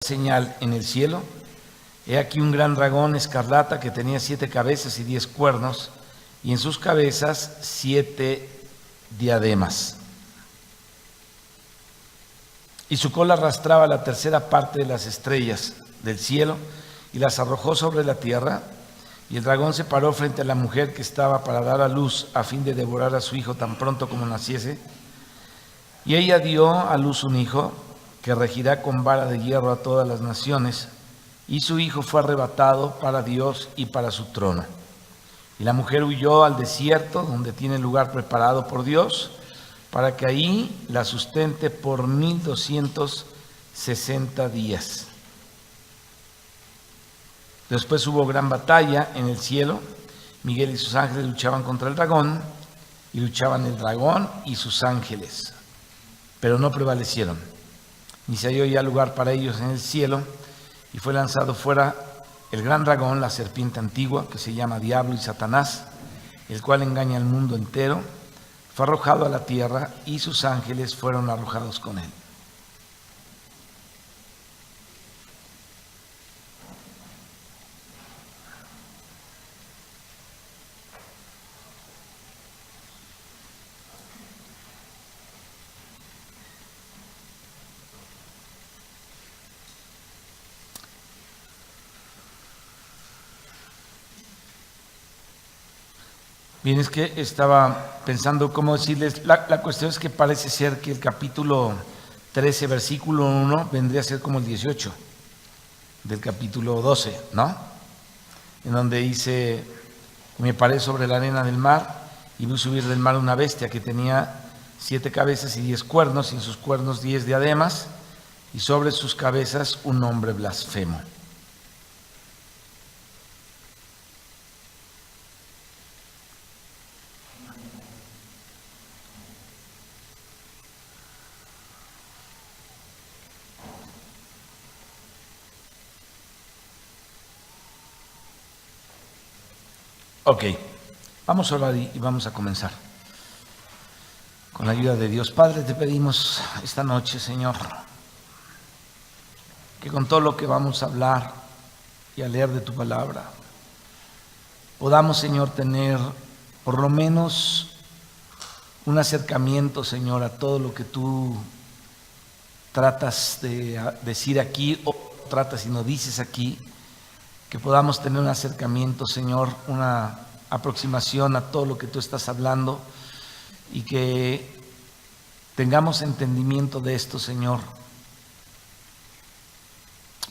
señal en el cielo. He aquí un gran dragón escarlata que tenía 7 cabezas y 10 cuernos, y en sus cabezas 7 diademas. Y su cola arrastraba la tercera parte de las estrellas del cielo y las arrojó sobre la tierra. Y el dragón se paró frente a la mujer que estaba para dar a luz, a fin de devorar a su hijo tan pronto como naciese. Y ella dio a luz un hijo que regirá con vara de hierro a todas las naciones, y su hijo fue arrebatado para Dios y para su trono. Y la mujer huyó al desierto, donde tiene lugar preparado por Dios, para que ahí la sustente por 1260 días. Después hubo gran batalla en el cielo. Miguel y sus ángeles luchaban contra el dragón, y luchaban el dragón y sus ángeles, pero no prevalecieron, ni se halló ya lugar para ellos en el cielo, y fue lanzado fuera el gran dragón, la serpiente antigua, que se llama Diablo y Satanás, el cual engaña al mundo entero. Fue arrojado a la tierra, y sus ángeles fueron arrojados con él. Bien, es que estaba pensando cómo decirles, la cuestión es que parece ser que el capítulo 13, versículo 1, vendría a ser como el 18 del capítulo 12, ¿no? En donde dice: me paré sobre la arena del mar, y vi subir del mar una bestia que tenía 7 cabezas y 10 cuernos, y en sus cuernos 10 diademas, y sobre sus cabezas un nombre blasfemo. Ok, vamos a orar y vamos a comenzar. Con la ayuda de Dios. Padre, te pedimos esta noche, Señor, que con todo lo que vamos a hablar y a leer de tu palabra, podamos, Señor, tener por lo menos un acercamiento, Señor, a todo lo que tú tratas de decir aquí, o tratas y no dices aquí. Que podamos tener un acercamiento, Señor, una aproximación a todo lo que tú estás hablando, y que tengamos entendimiento de esto, Señor,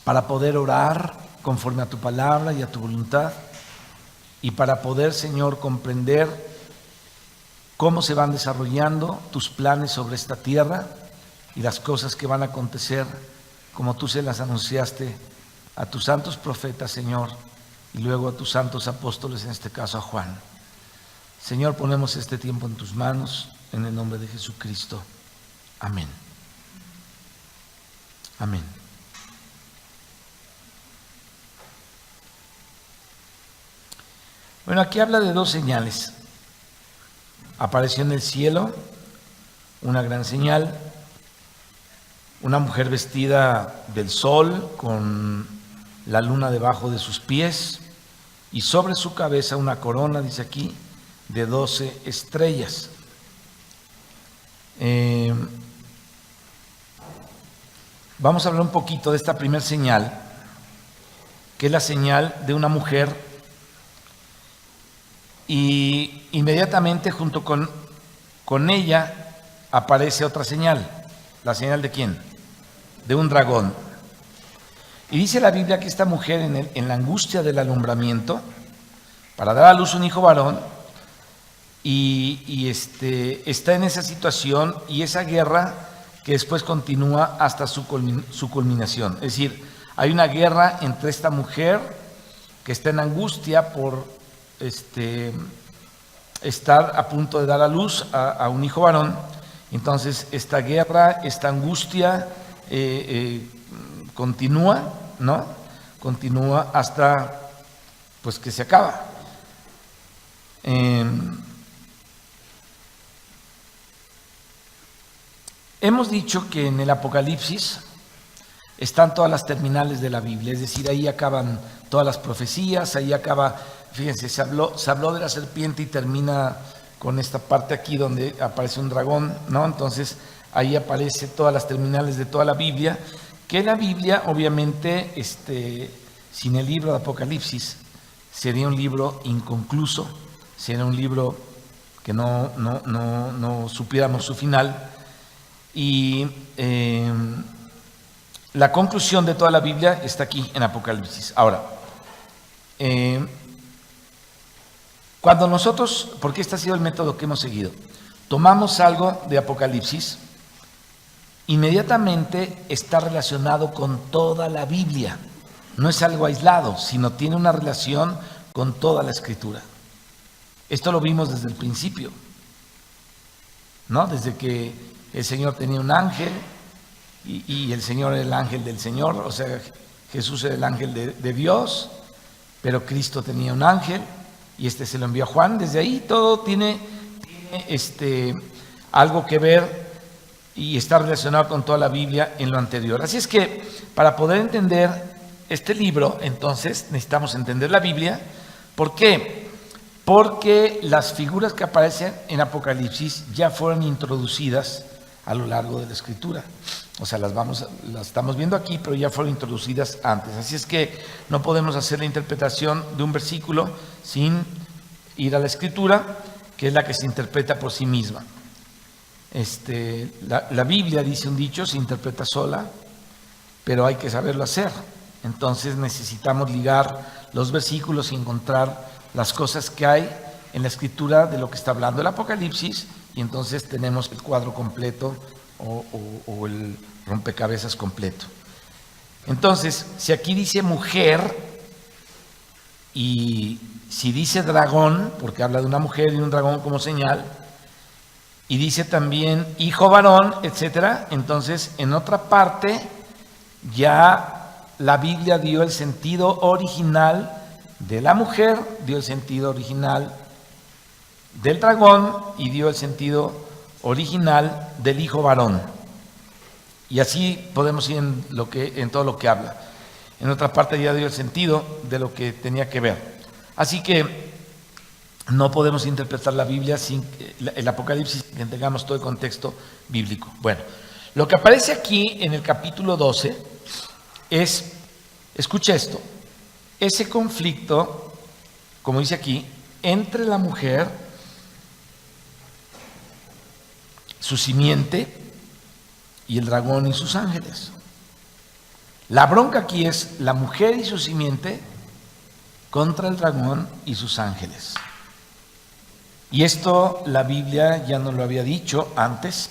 para poder orar conforme a tu palabra y a tu voluntad, y para poder, Señor, comprender cómo se van desarrollando tus planes sobre esta tierra y las cosas que van a acontecer como tú se las anunciaste a tus santos profetas, Señor, y luego a tus santos apóstoles, en este caso a Juan. Señor, ponemos este tiempo en tus manos, en el nombre de Jesucristo. Amén. Amén. Bueno, aquí habla de 2 señales. Apareció en el cielo una gran señal, una mujer vestida del sol, con la luna debajo de sus pies, y sobre su cabeza una corona, dice aquí, de 12 estrellas. Vamos a hablar un poquito de esta primera señal, que es la señal de una mujer, y inmediatamente junto con ella aparece otra señal. ¿La señal de quién? De un dragón. Y dice la Biblia que esta mujer, en la angustia del alumbramiento, para dar a luz un hijo varón, y está en esa situación y esa guerra que después continúa hasta su culminación. Es decir, hay una guerra entre esta mujer que está en angustia por estar a punto de dar a luz a un hijo varón. Entonces esta guerra, esta angustia continúa, ¿no? Continúa hasta pues que se acaba. Hemos dicho que en el Apocalipsis están todas las terminales de la Biblia, es decir, ahí acaban todas las profecías, ahí acaba, fíjense, se habló de la serpiente y termina con esta parte aquí donde aparece un dragón, ¿no? Entonces ahí aparece todas las terminales de toda la Biblia, que la Biblia obviamente sin el libro de Apocalipsis sería un libro inconcluso, sería un libro que no supiéramos su final. Y la conclusión de toda la Biblia está aquí en Apocalipsis. Ahora, cuando nosotros, porque este ha sido el método que hemos seguido, tomamos algo de Apocalipsis, inmediatamente está relacionado con toda la Biblia. No es algo aislado, sino tiene una relación con toda la Escritura. Esto lo vimos desde el principio, ¿no? Desde que el Señor tenía un ángel y el Señor era el ángel del Señor, o sea, Jesús era el ángel de Dios, pero Cristo tenía un ángel y se lo envió a Juan. Desde ahí todo tiene algo que ver y está relacionado con toda la Biblia en lo anterior. Así es que para poder entender este libro, entonces necesitamos entender la Biblia. ¿Por qué? Porque las figuras que aparecen en Apocalipsis ya fueron introducidas a lo largo de la Escritura. O sea, las estamos viendo aquí, pero ya fueron introducidas antes. Así es que no podemos hacer la interpretación de un versículo sin ir a la Escritura, que es la que se interpreta por sí misma. La Biblia, dice un dicho, se interpreta sola, pero hay que saberlo hacer. Entonces necesitamos ligar los versículos y encontrar las cosas que hay en la Escritura de lo que está hablando el Apocalipsis, y entonces tenemos el cuadro completo o el rompecabezas completo. Entonces, si aquí dice mujer y si dice dragón, porque habla de una mujer y un dragón como señal, y dice también hijo varón, etcétera, entonces en otra parte ya la Biblia dio el sentido original de la mujer, dio el sentido original del dragón y dio el sentido original del hijo varón. Y así podemos ir en todo lo que habla. En otra parte ya dio el sentido de lo que tenía que ver. Así que no podemos interpretar la Biblia sin el Apocalipsis, que tengamos todo el contexto bíblico. Bueno, lo que aparece aquí en el capítulo 12 es, escucha esto, ese conflicto, como dice aquí, entre la mujer, su simiente, y el dragón y sus ángeles. La bronca aquí es la mujer y su simiente contra el dragón y sus ángeles. Y esto la Biblia ya nos lo había dicho antes,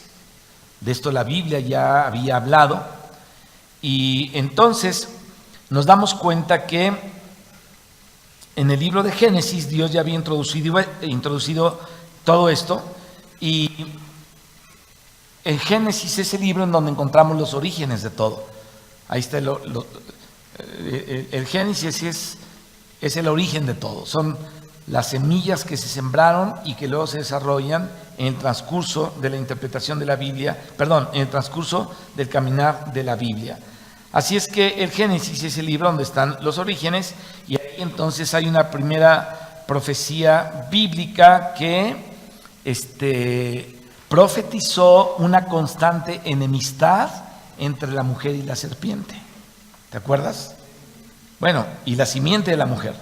de esto la Biblia ya había hablado, y entonces nos damos cuenta que en el libro de Génesis Dios ya había introducido todo esto, y en Génesis es el libro en donde encontramos los orígenes de todo. Ahí está el Génesis es el origen de todo. Son las semillas que se sembraron y que luego se desarrollan en el transcurso de la interpretación de la Biblia, en el transcurso del caminar de la Biblia. Así es que el Génesis es el libro donde están los orígenes, y ahí entonces hay una primera profecía bíblica que profetizó una constante enemistad entre la mujer y la serpiente. ¿Te acuerdas? Bueno, y la simiente de la mujer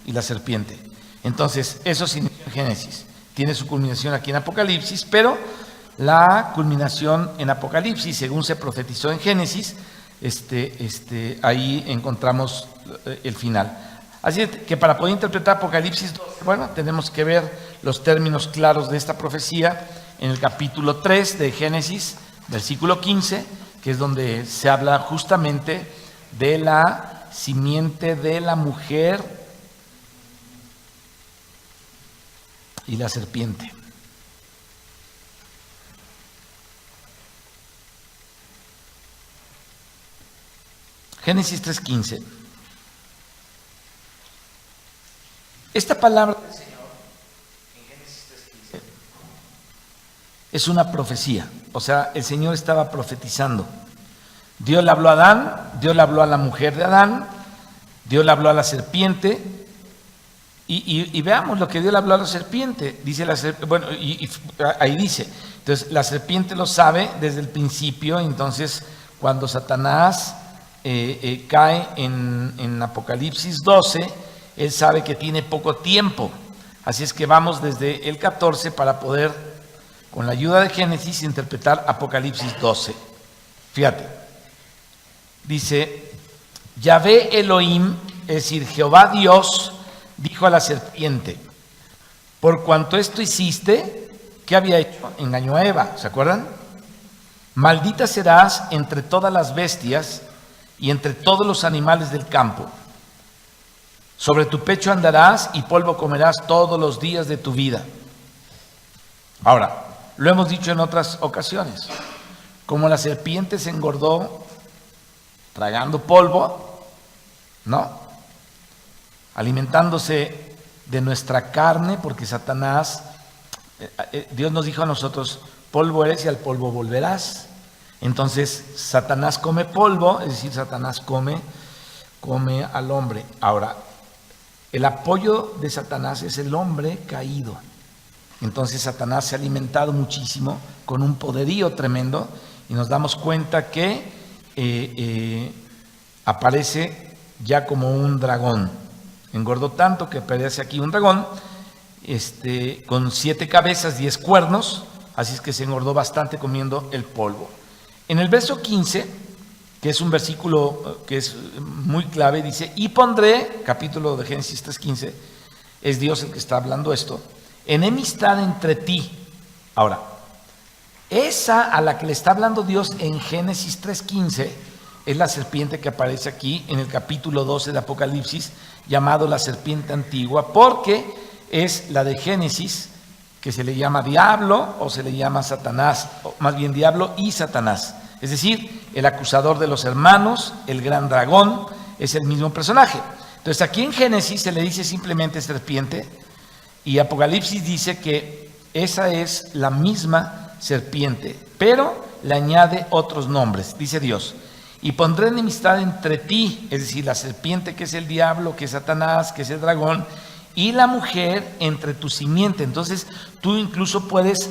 y la serpiente. Entonces, eso se inició en Génesis. Tiene su culminación aquí en Apocalipsis, pero la culminación en Apocalipsis, según se profetizó en Génesis, ahí encontramos el final. Así que para poder interpretar Apocalipsis 12, bueno, tenemos que ver los términos claros de esta profecía en el capítulo 3 de Génesis, versículo 15, que es donde se habla justamente de la simiente de la mujer y la serpiente. Génesis 3:15. Esta palabra del Señor en Génesis 3:15 es una profecía, o sea, el Señor estaba profetizando. Dios le habló a Adán, Dios le habló a la mujer de Adán, Dios le habló a la serpiente. Y veamos lo que Dios le habló a la serpiente. Dice ahí dice. Entonces, la serpiente lo sabe desde el principio. Entonces, cuando Satanás cae en Apocalipsis 12, él sabe que tiene poco tiempo. Así es que vamos desde el 14 para poder, con la ayuda de Génesis, interpretar Apocalipsis 12. Fíjate. Dice, Yahvé Elohim, es decir, Jehová Dios, dijo a la serpiente, por cuanto esto hiciste, ¿qué había hecho? Engañó a Eva, ¿se acuerdan? Maldita serás entre todas las bestias y entre todos los animales del campo. Sobre tu pecho andarás y polvo comerás todos los días de tu vida. Ahora, lo hemos dicho en otras ocasiones, como la serpiente se engordó tragando polvo, ¿no? Alimentándose de nuestra carne, porque Satanás, Dios nos dijo a nosotros, polvo eres y al polvo volverás. Entonces Satanás come polvo, es decir, Satanás come al hombre. Ahora, el apoyo de Satanás es el hombre caído. Entonces Satanás se ha alimentado muchísimo con un poderío tremendo y nos damos cuenta que aparece ya como un dragón. Engordó tanto que aparece aquí un dragón con 7 cabezas, 10 cuernos, así es que se engordó bastante comiendo el polvo. En el verso 15, que es un versículo que es muy clave, dice, y pondré, capítulo de Génesis 3:15, es Dios el que está hablando esto, enemistad entre ti. Ahora, esa a la que le está hablando Dios en Génesis 3:15 es la serpiente que aparece aquí en el capítulo 12 de Apocalipsis, llamado la serpiente antigua, porque es la de Génesis, que se le llama diablo o se le llama Satanás, o más bien diablo y Satanás. Es decir, el acusador de los hermanos, el gran dragón, es el mismo personaje. Entonces aquí en Génesis se le dice simplemente serpiente y Apocalipsis dice que esa es la misma serpiente, pero le añade otros nombres, dice Dios. Y pondré enemistad entre ti, es decir, la serpiente que es el diablo, que es Satanás, que es el dragón, y la mujer entre tu simiente. Entonces tú incluso puedes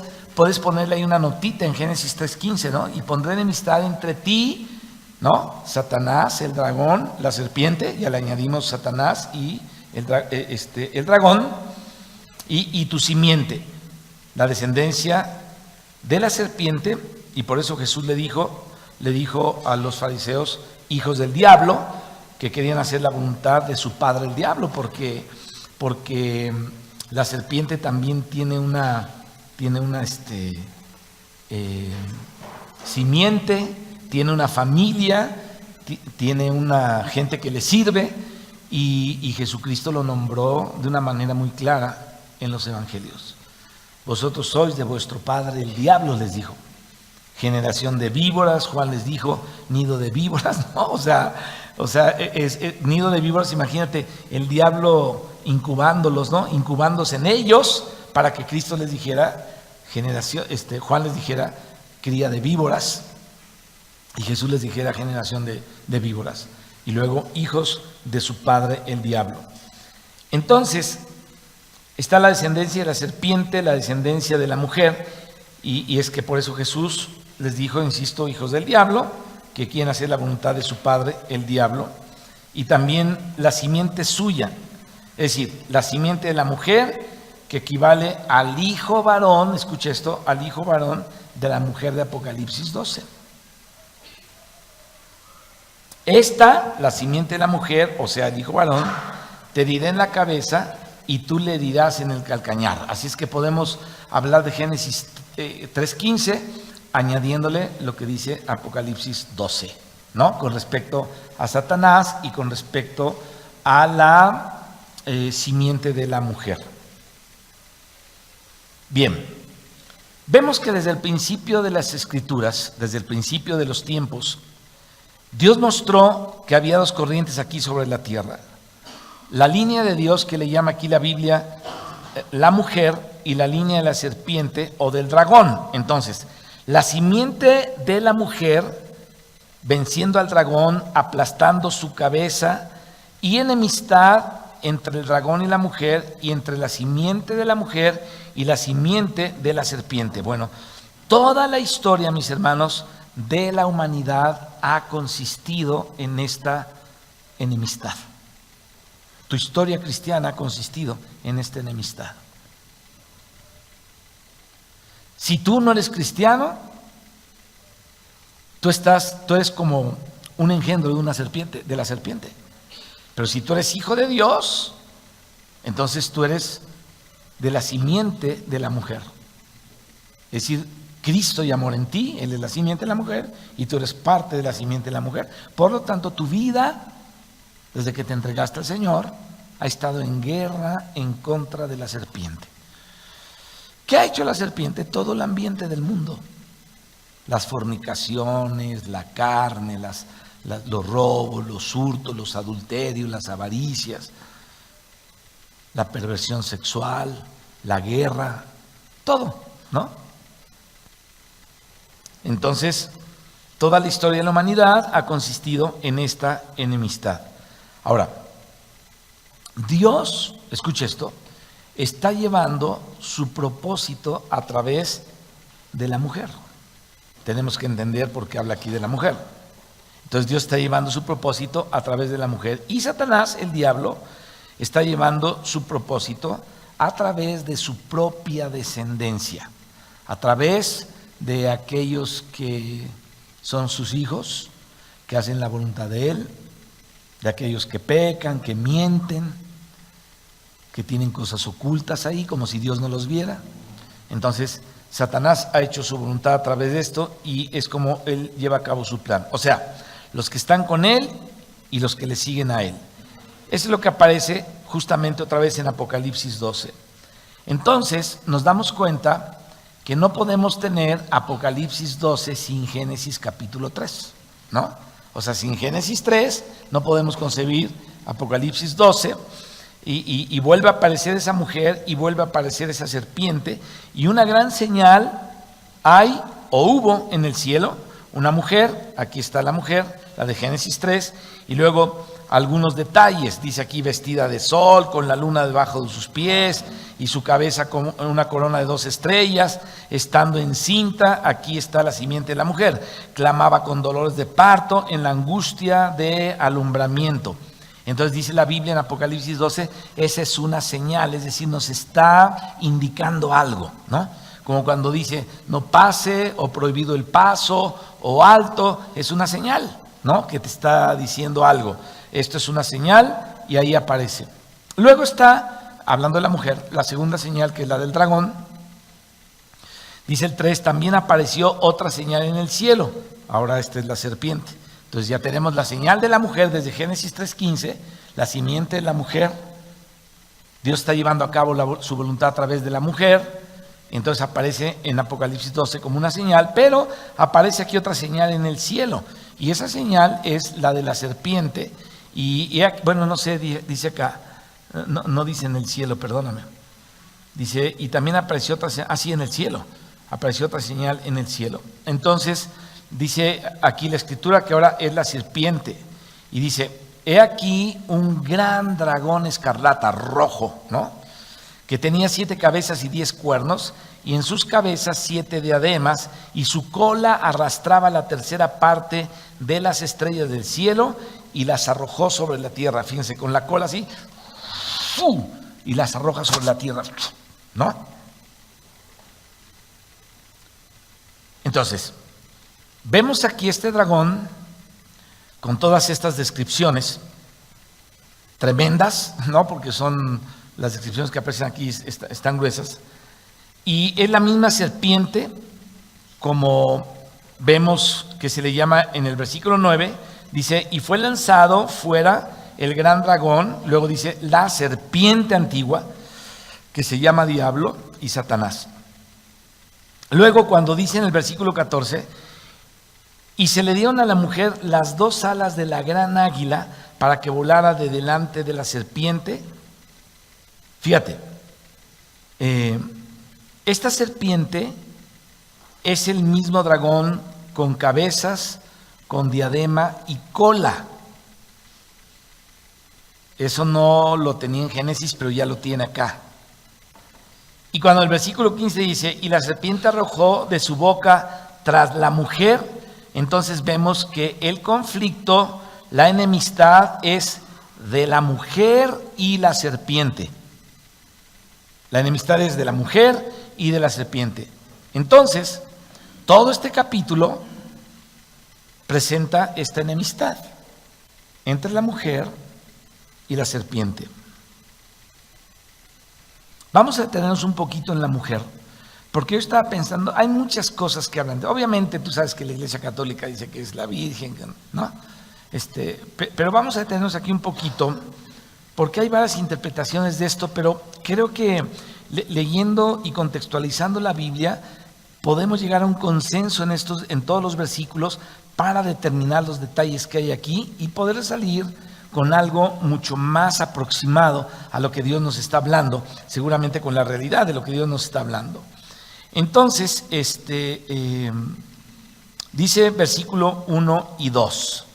ponerle ahí una notita en Génesis 3:15, ¿no? Y pondré enemistad entre ti, ¿no? Satanás, el dragón, la serpiente, ya le añadimos Satanás y el dragón, y tu simiente, la descendencia de la serpiente. Y por eso Jesús le dijo a los fariseos, hijos del diablo, que querían hacer la voluntad de su padre el diablo, porque la serpiente también tiene una simiente, tiene una familia, tiene una gente que le sirve, y Jesucristo lo nombró de una manera muy clara en los evangelios. Vosotros sois de vuestro padre el diablo, les dijo. Generación de víboras, Juan les dijo, nido de víboras, ¿no? O sea, es nido de víboras, imagínate, el diablo incubándolos, ¿no? Incubándose en ellos para que Cristo les dijera, Juan les dijera, cría de víboras, y Jesús les dijera, generación de víboras, y luego hijos de su padre el diablo. Entonces, está la descendencia de la serpiente, la descendencia de la mujer, y es que por eso Jesús les dijo, insisto, hijos del diablo, que quieren hacer la voluntad de su padre, el diablo, y también la simiente suya, es decir, la simiente de la mujer, que equivale al hijo varón, escucha esto, al hijo varón de la mujer de Apocalipsis 12. Esta, la simiente de la mujer, o sea, el hijo varón, te herirá en la cabeza y tú le herirás en el calcañar. Así es que podemos hablar de Génesis 3:15, añadiéndole lo que dice Apocalipsis 12, ¿no? Con respecto a Satanás y con respecto a la simiente de la mujer. Bien, vemos que desde el principio de las Escrituras, desde el principio de los tiempos, Dios mostró que había 2 corrientes aquí sobre la tierra. La línea de Dios, que le llama aquí la Biblia la mujer, y la línea de la serpiente o del dragón. Entonces, la simiente de la mujer venciendo al dragón, aplastando su cabeza, y enemistad entre el dragón y la mujer, y entre la simiente de la mujer y la simiente de la serpiente. Bueno, toda la historia, mis hermanos, de la humanidad ha consistido en esta enemistad. Tu historia cristiana ha consistido en esta enemistad. Si tú no eres cristiano, tú eres como un engendro de una serpiente, de la serpiente. Pero si tú eres hijo de Dios, entonces tú eres de la simiente de la mujer. Es decir, Cristo y amor en ti, Él es la simiente de la mujer y tú eres parte de la simiente de la mujer. Por lo tanto, tu vida, desde que te entregaste al Señor, ha estado en guerra en contra de la serpiente. ¿Qué ha hecho la serpiente? Todo el ambiente del mundo. Las fornicaciones, la carne, los robos, los hurtos, los adulterios, las avaricias, la perversión sexual, la guerra, todo, ¿no? Entonces, toda la historia de la humanidad ha consistido en esta enemistad. Ahora, Dios, escuche esto, está llevando su propósito a través de la mujer. Tenemos que entender por qué habla aquí de la mujer. Entonces Dios está llevando su propósito a través de la mujer. Y Satanás, el diablo, está llevando su propósito a través de su propia descendencia, a través de aquellos que son sus hijos, que hacen la voluntad de Él, de aquellos que pecan, que mienten, que tienen cosas ocultas ahí, como si Dios no los viera. Entonces, Satanás ha hecho su voluntad a través de esto y es como Él lleva a cabo su plan. O sea, los que están con Él y los que le siguen a Él. Eso es lo que aparece justamente otra vez en Apocalipsis 12. Entonces, nos damos cuenta que no podemos tener Apocalipsis 12 sin Génesis capítulo 3, ¿no? O sea, sin Génesis 3 no podemos concebir Apocalipsis 12 y vuelve a aparecer esa mujer y vuelve a aparecer esa serpiente y una gran señal hay o hubo en el cielo, una mujer, aquí está la mujer, la de Génesis 3, y luego algunos detalles, dice aquí vestida de sol, con la luna debajo de sus pies y su cabeza con una corona de 2 estrellas, estando encinta, aquí está la simiente de la mujer, clamaba con dolores de parto en la angustia de alumbramiento. Entonces dice la Biblia en Apocalipsis 12, esa es una señal, es decir, nos está indicando algo, ¿no? Como cuando dice no pase o prohibido el paso o alto, es una señal, ¿no? Que te está diciendo algo. Esto es una señal y ahí aparece. Luego está, hablando de la mujer, la segunda señal que es la del dragón. Dice el 3, también apareció otra señal en el cielo. Ahora esta es la serpiente. Entonces ya tenemos la señal de la mujer desde Génesis 3:15, la simiente de la mujer. Dios está llevando a cabo su voluntad a través de la mujer. Entonces aparece en Apocalipsis 12 como una señal, pero aparece aquí otra señal en el cielo. Y esa señal es la de la serpiente. Bueno, no sé, dice acá, no dice en el cielo, perdóname. Dice, y también apareció otra señal, así en el cielo, apareció otra señal en el cielo. Entonces, dice aquí la escritura que ahora es la serpiente. Y dice, he aquí un gran dragón escarlata, rojo, ¿no? Que tenía 7 cabezas y 10 cuernos, y en sus cabezas 7 diademas, y su cola arrastraba la tercera parte de las estrellas del cielo, y las arrojó sobre la tierra. Fíjense, con la cola así, ¡fum!, y las arroja sobre la tierra, ¿no? Entonces, vemos aquí este dragón con todas estas descripciones tremendas, ¿no? Porque son las descripciones que aparecen aquí están gruesas. Y es la misma serpiente, como vemos que se le llama en el versículo 9, dice, y fue lanzado fuera el gran dragón, luego dice, la serpiente antigua, que se llama Diablo y Satanás. Luego cuando dice en el versículo 14, y se le dieron a la mujer las 2 alas de la gran águila para que volara de delante de la serpiente. Fíjate, esta serpiente es el mismo dragón con cabezas, con diadema y cola. Eso no lo tenía en Génesis, pero ya lo tiene acá. Y cuando el versículo 15 dice, y la serpiente arrojó de su boca tras la mujer, entonces vemos que el conflicto, la enemistad es de la mujer y la serpiente. La enemistad es de la mujer y de la serpiente. Entonces, todo este capítulo presenta esta enemistad entre la mujer y la serpiente. Vamos a detenernos un poquito en la mujer, porque yo estaba pensando, hay muchas cosas que hablan. Obviamente tú sabes que la Iglesia Católica dice que es la Virgen, ¿no? Pero vamos a detenernos aquí un poquito, porque hay varias interpretaciones de esto, pero creo que leyendo y contextualizando la Biblia, podemos llegar a un consenso en todos los versículos para determinar los detalles que hay aquí y poder salir con algo mucho más aproximado a lo que Dios nos está hablando, seguramente con la realidad de lo que Dios nos está hablando. Entonces, dice versículo 1 y 2,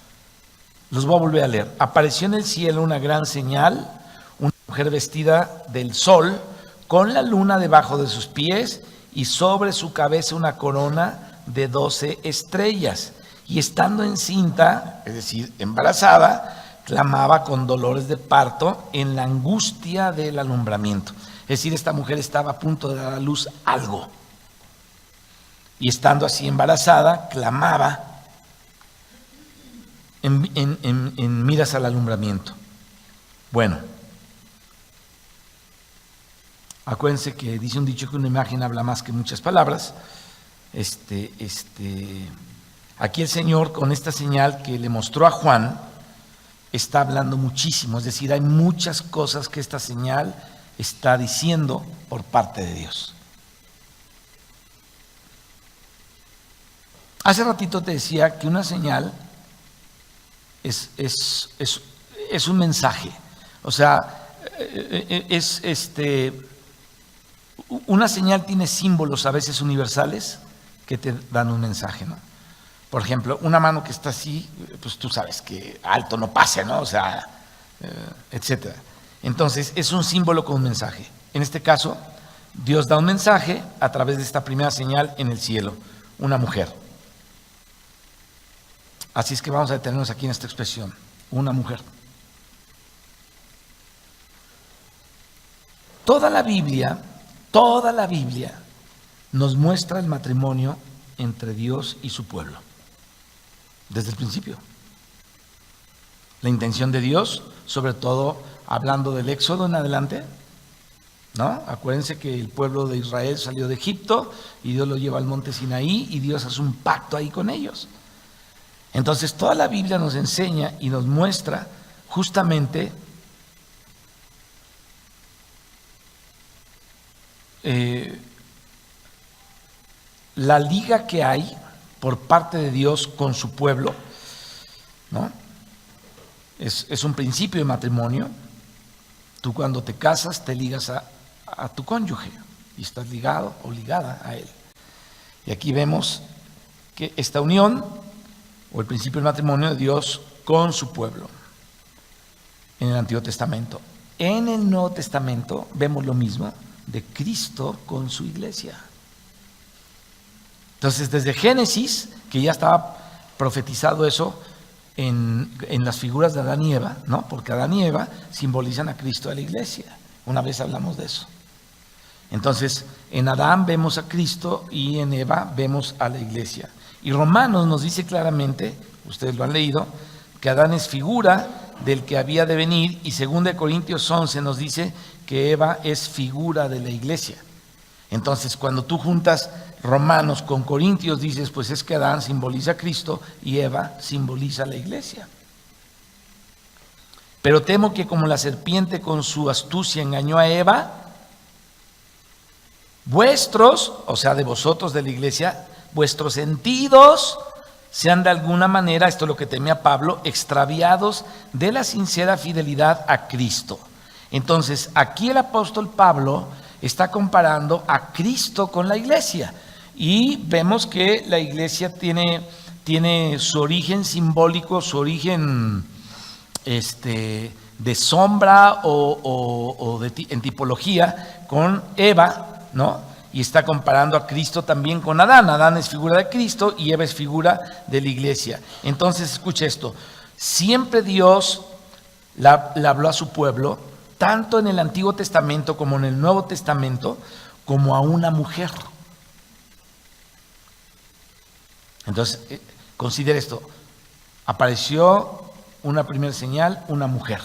los voy a volver a leer. Apareció en el cielo una gran señal, una mujer vestida del sol, con la luna debajo de sus pies y sobre su cabeza una corona de 12 estrellas. Y estando encinta, es decir, embarazada, clamaba con dolores de parto en la angustia del alumbramiento. Es decir, esta mujer estaba a punto de dar a luz algo. Y estando así embarazada, clamaba en miras al alumbramiento. Bueno, acuérdense que dice un dicho que una imagen habla más que muchas palabras. Aquí el Señor, con esta señal que le mostró a Juan, está hablando muchísimo, es decir, hay muchas cosas que esta señal está diciendo por parte de Dios. Hace ratito te decía que una señal es un mensaje, o sea, una señal tiene símbolos a veces universales que te dan un mensaje, ¿no? Por ejemplo, una mano que está así, pues tú sabes que alto no pase, ¿no? O sea, etcétera. Entonces, es un símbolo con un mensaje. En este caso, Dios da un mensaje a través de esta primera señal en el cielo, una mujer. Así es que vamos a detenernos aquí en esta expresión, una mujer. Toda la Biblia nos muestra el matrimonio entre Dios y su pueblo. Desde el principio. La intención de Dios, sobre todo hablando del Éxodo en adelante, ¿no? Acuérdense que el pueblo de Israel salió de Egipto y Dios lo lleva al monte Sinaí y Dios hace un pacto ahí con ellos. Entonces toda la Biblia nos enseña y nos muestra justamente la liga que hay por parte de Dios con su pueblo, ¿no? Es un principio de matrimonio. Tú cuando te casas te ligas a tu cónyuge y estás ligado o ligada a él. Y aquí vemos que esta unión o el principio del matrimonio de Dios con su pueblo en el Antiguo Testamento. En el Nuevo Testamento vemos lo mismo de Cristo con su iglesia. Entonces, desde Génesis, que ya estaba profetizado eso en las figuras de Adán y Eva, ¿no? Porque Adán y Eva simbolizan a Cristo y a la iglesia. Una vez hablamos de eso. Entonces, en Adán vemos a Cristo y en Eva vemos a la iglesia. Y Romanos nos dice claramente, ustedes lo han leído, que Adán es figura del que había de venir, y 2 Corintios 11 nos dice que Eva es figura de la iglesia. Entonces, cuando tú juntas Romanos con Corintios, dices, pues es que Adán simboliza a Cristo y Eva simboliza a la iglesia. Pero temo que como la serpiente con su astucia engañó a Eva, vuestros, o sea, de vosotros de la iglesia, vuestros sentidos sean de alguna manera, esto es lo que temía Pablo, extraviados de la sincera fidelidad a Cristo. Entonces, aquí el apóstol Pablo está comparando a Cristo con la iglesia. Y vemos que la iglesia tiene tiene su origen simbólico, su origen de sombra o en tipología con Eva, ¿no? Y está comparando a Cristo también con Adán. Adán es figura de Cristo y Eva es figura de la iglesia. Entonces, escucha esto. Siempre Dios le habló a su pueblo, tanto en el Antiguo Testamento como en el Nuevo Testamento, como a una mujer. Entonces, considera esto. Apareció una primera señal, una mujer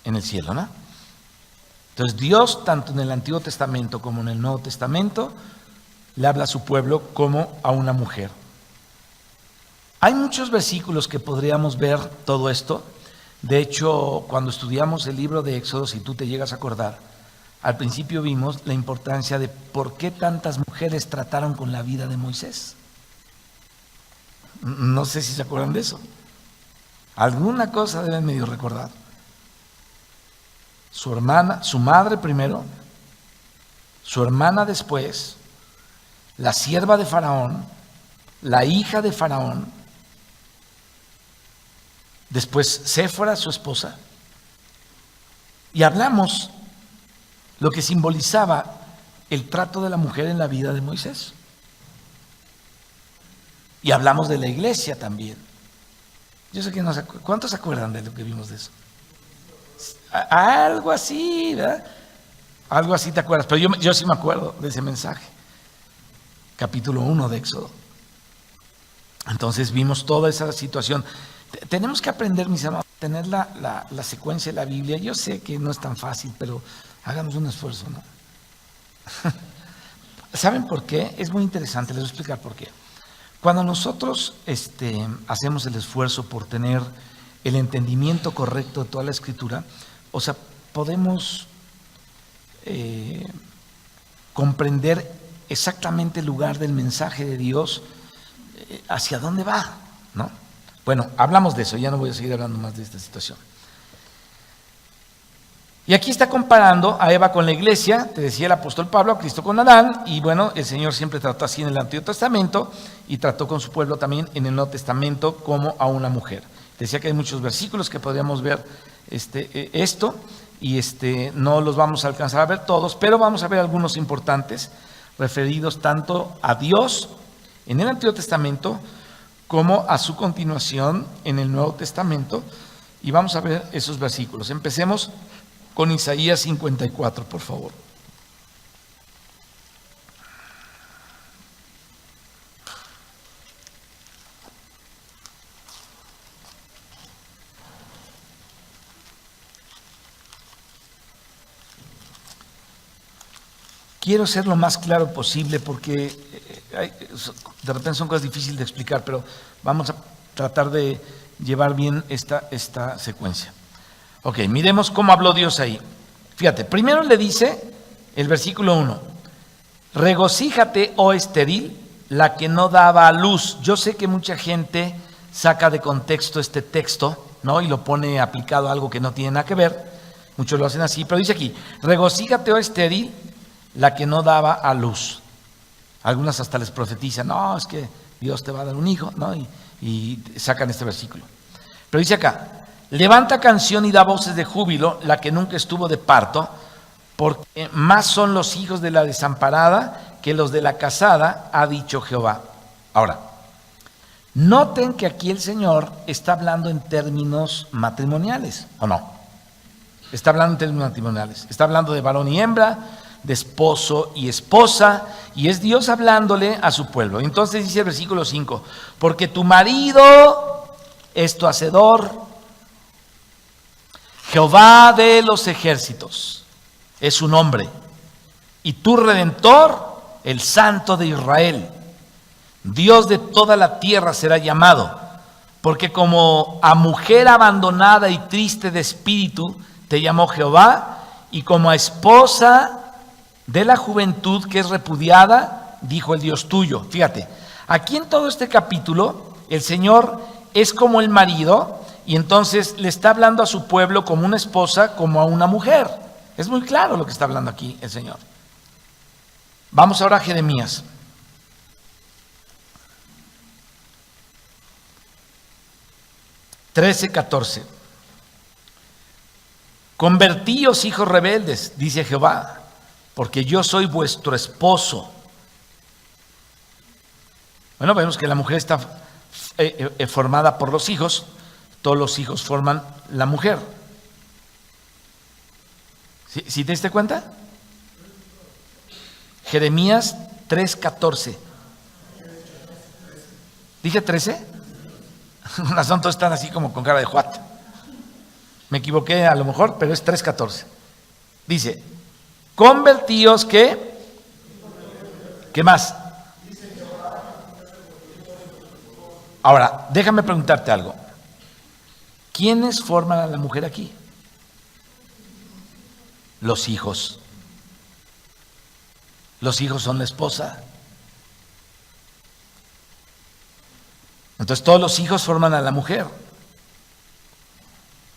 en el cielo, ¿no? Entonces Dios, tanto en el Antiguo Testamento como en el Nuevo Testamento, le habla a su pueblo como a una mujer. Hay muchos versículos que podríamos ver todo esto. De hecho, cuando estudiamos el libro de Éxodo, si tú te llegas a acordar, al principio vimos la importancia de por qué tantas mujeres trataron con la vida de Moisés. No sé si se acuerdan de eso. Alguna cosa deben medio recordar. Su hermana, su madre primero, su hermana después, la sierva de Faraón, la hija de Faraón, después Séfora, su esposa, y hablamos lo que simbolizaba el trato de la mujer en la vida de Moisés. Y hablamos de la iglesia también. Yo sé que no se acuerdan. ¿Cuántos se acuerdan de lo que vimos de eso? Algo así, ¿verdad? Algo así te acuerdas, pero yo sí me acuerdo de ese mensaje. Capítulo 1 de Éxodo. Entonces vimos toda esa situación. Tenemos que aprender, mis amados, a tener la secuencia de la Biblia. Yo sé que no es tan fácil, pero hagamos un esfuerzo, ¿no? ¿Saben por qué? Es muy interesante, les voy a explicar por qué. Cuando nosotros hacemos el esfuerzo por tener el entendimiento correcto de toda la Escritura, o sea, podemos comprender exactamente el lugar del mensaje de Dios, hacia dónde va, ¿no? Bueno, hablamos de eso, ya no voy a seguir hablando más de esta situación. Y aquí está comparando a Eva con la iglesia, te decía el apóstol Pablo, a Cristo con Adán, y bueno, el Señor siempre trató así en el Antiguo Testamento y trató con su pueblo también en el Nuevo Testamento como a una mujer. Te decía que hay muchos versículos que podríamos ver esto y no los vamos a alcanzar a ver todos, pero vamos a ver algunos importantes referidos tanto a Dios en el Antiguo Testamento como a su continuación en el Nuevo Testamento, y vamos a ver esos versículos. Empecemos con Isaías 54, por favor. Quiero ser lo más claro posible porque de repente son cosas difíciles de explicar, pero vamos a tratar de llevar bien esta secuencia. Ok, miremos cómo habló Dios ahí. Fíjate, primero le dice el versículo 1, regocíjate, oh estéril, la que no daba a luz. Yo sé que mucha gente saca de contexto este texto, ¿no? Y lo pone aplicado a algo que no tiene nada que ver. Muchos lo hacen así, pero dice aquí, regocíjate, oh estéril, la que no daba a luz. Algunas hasta les profetizan, no, es que Dios te va a dar un hijo, ¿no? Y sacan este versículo. Pero dice acá, levanta canción y da voces de júbilo, la que nunca estuvo de parto, porque más son los hijos de la desamparada que los de la casada, ha dicho Jehová. Ahora, noten que aquí el Señor está hablando en términos matrimoniales, ¿o no? Está hablando en términos matrimoniales, está hablando de varón y hembra, de esposo y esposa, y es Dios hablándole a su pueblo. Entonces dice el versículo 5, porque tu marido es tu hacedor, Jehová de los ejércitos es su nombre, y tu Redentor, el Santo de Israel. Dios de toda la tierra será llamado, porque como a mujer abandonada y triste de espíritu te llamó Jehová, y como a esposa de la juventud que es repudiada, dijo el Dios tuyo. Fíjate, aquí en todo este capítulo, el Señor es como el marido, y entonces le está hablando a su pueblo como una esposa, como a una mujer. Es muy claro lo que está hablando aquí el Señor. Vamos ahora a Jeremías. 13:14. Convertíos, hijos rebeldes, dice Jehová, porque yo soy vuestro esposo. Bueno, vemos que la mujer está formada por los hijos, todos los hijos forman la mujer. ¿Sí te diste cuenta? Jeremías 3:14. ¿Dije 13? Las son todos están así como con cara de what. Me equivoqué a lo mejor, pero es 3:14. Dice, convertíos, ¿qué? ¿Qué más? Ahora, déjame preguntarte algo. ¿Quiénes forman a la mujer aquí? Los hijos. Los hijos son la esposa. Entonces todos los hijos forman a la mujer.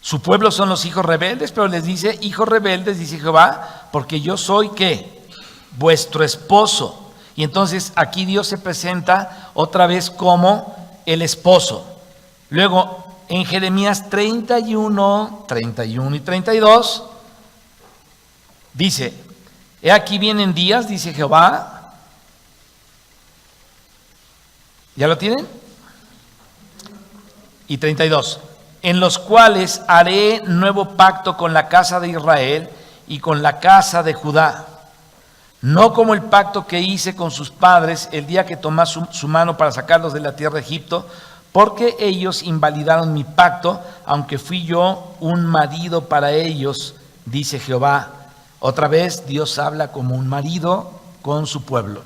Su pueblo son los hijos rebeldes, pero les dice, hijos rebeldes, dice Jehová, porque yo soy, ¿qué? Vuestro esposo. Y entonces aquí Dios se presenta otra vez como el esposo. Luego en Jeremías 31 y 32 dice, he aquí vienen días, dice Jehová. ¿Ya lo tienen? Y 32, en los cuales haré nuevo pacto con la casa de Israel y con la casa de Judá, no como el pacto que hice con sus padres el día que tomé su mano para sacarlos de la tierra de Egipto, porque ellos invalidaron mi pacto, aunque fui yo un marido para ellos, dice Jehová. Otra vez Dios habla como un marido con su pueblo.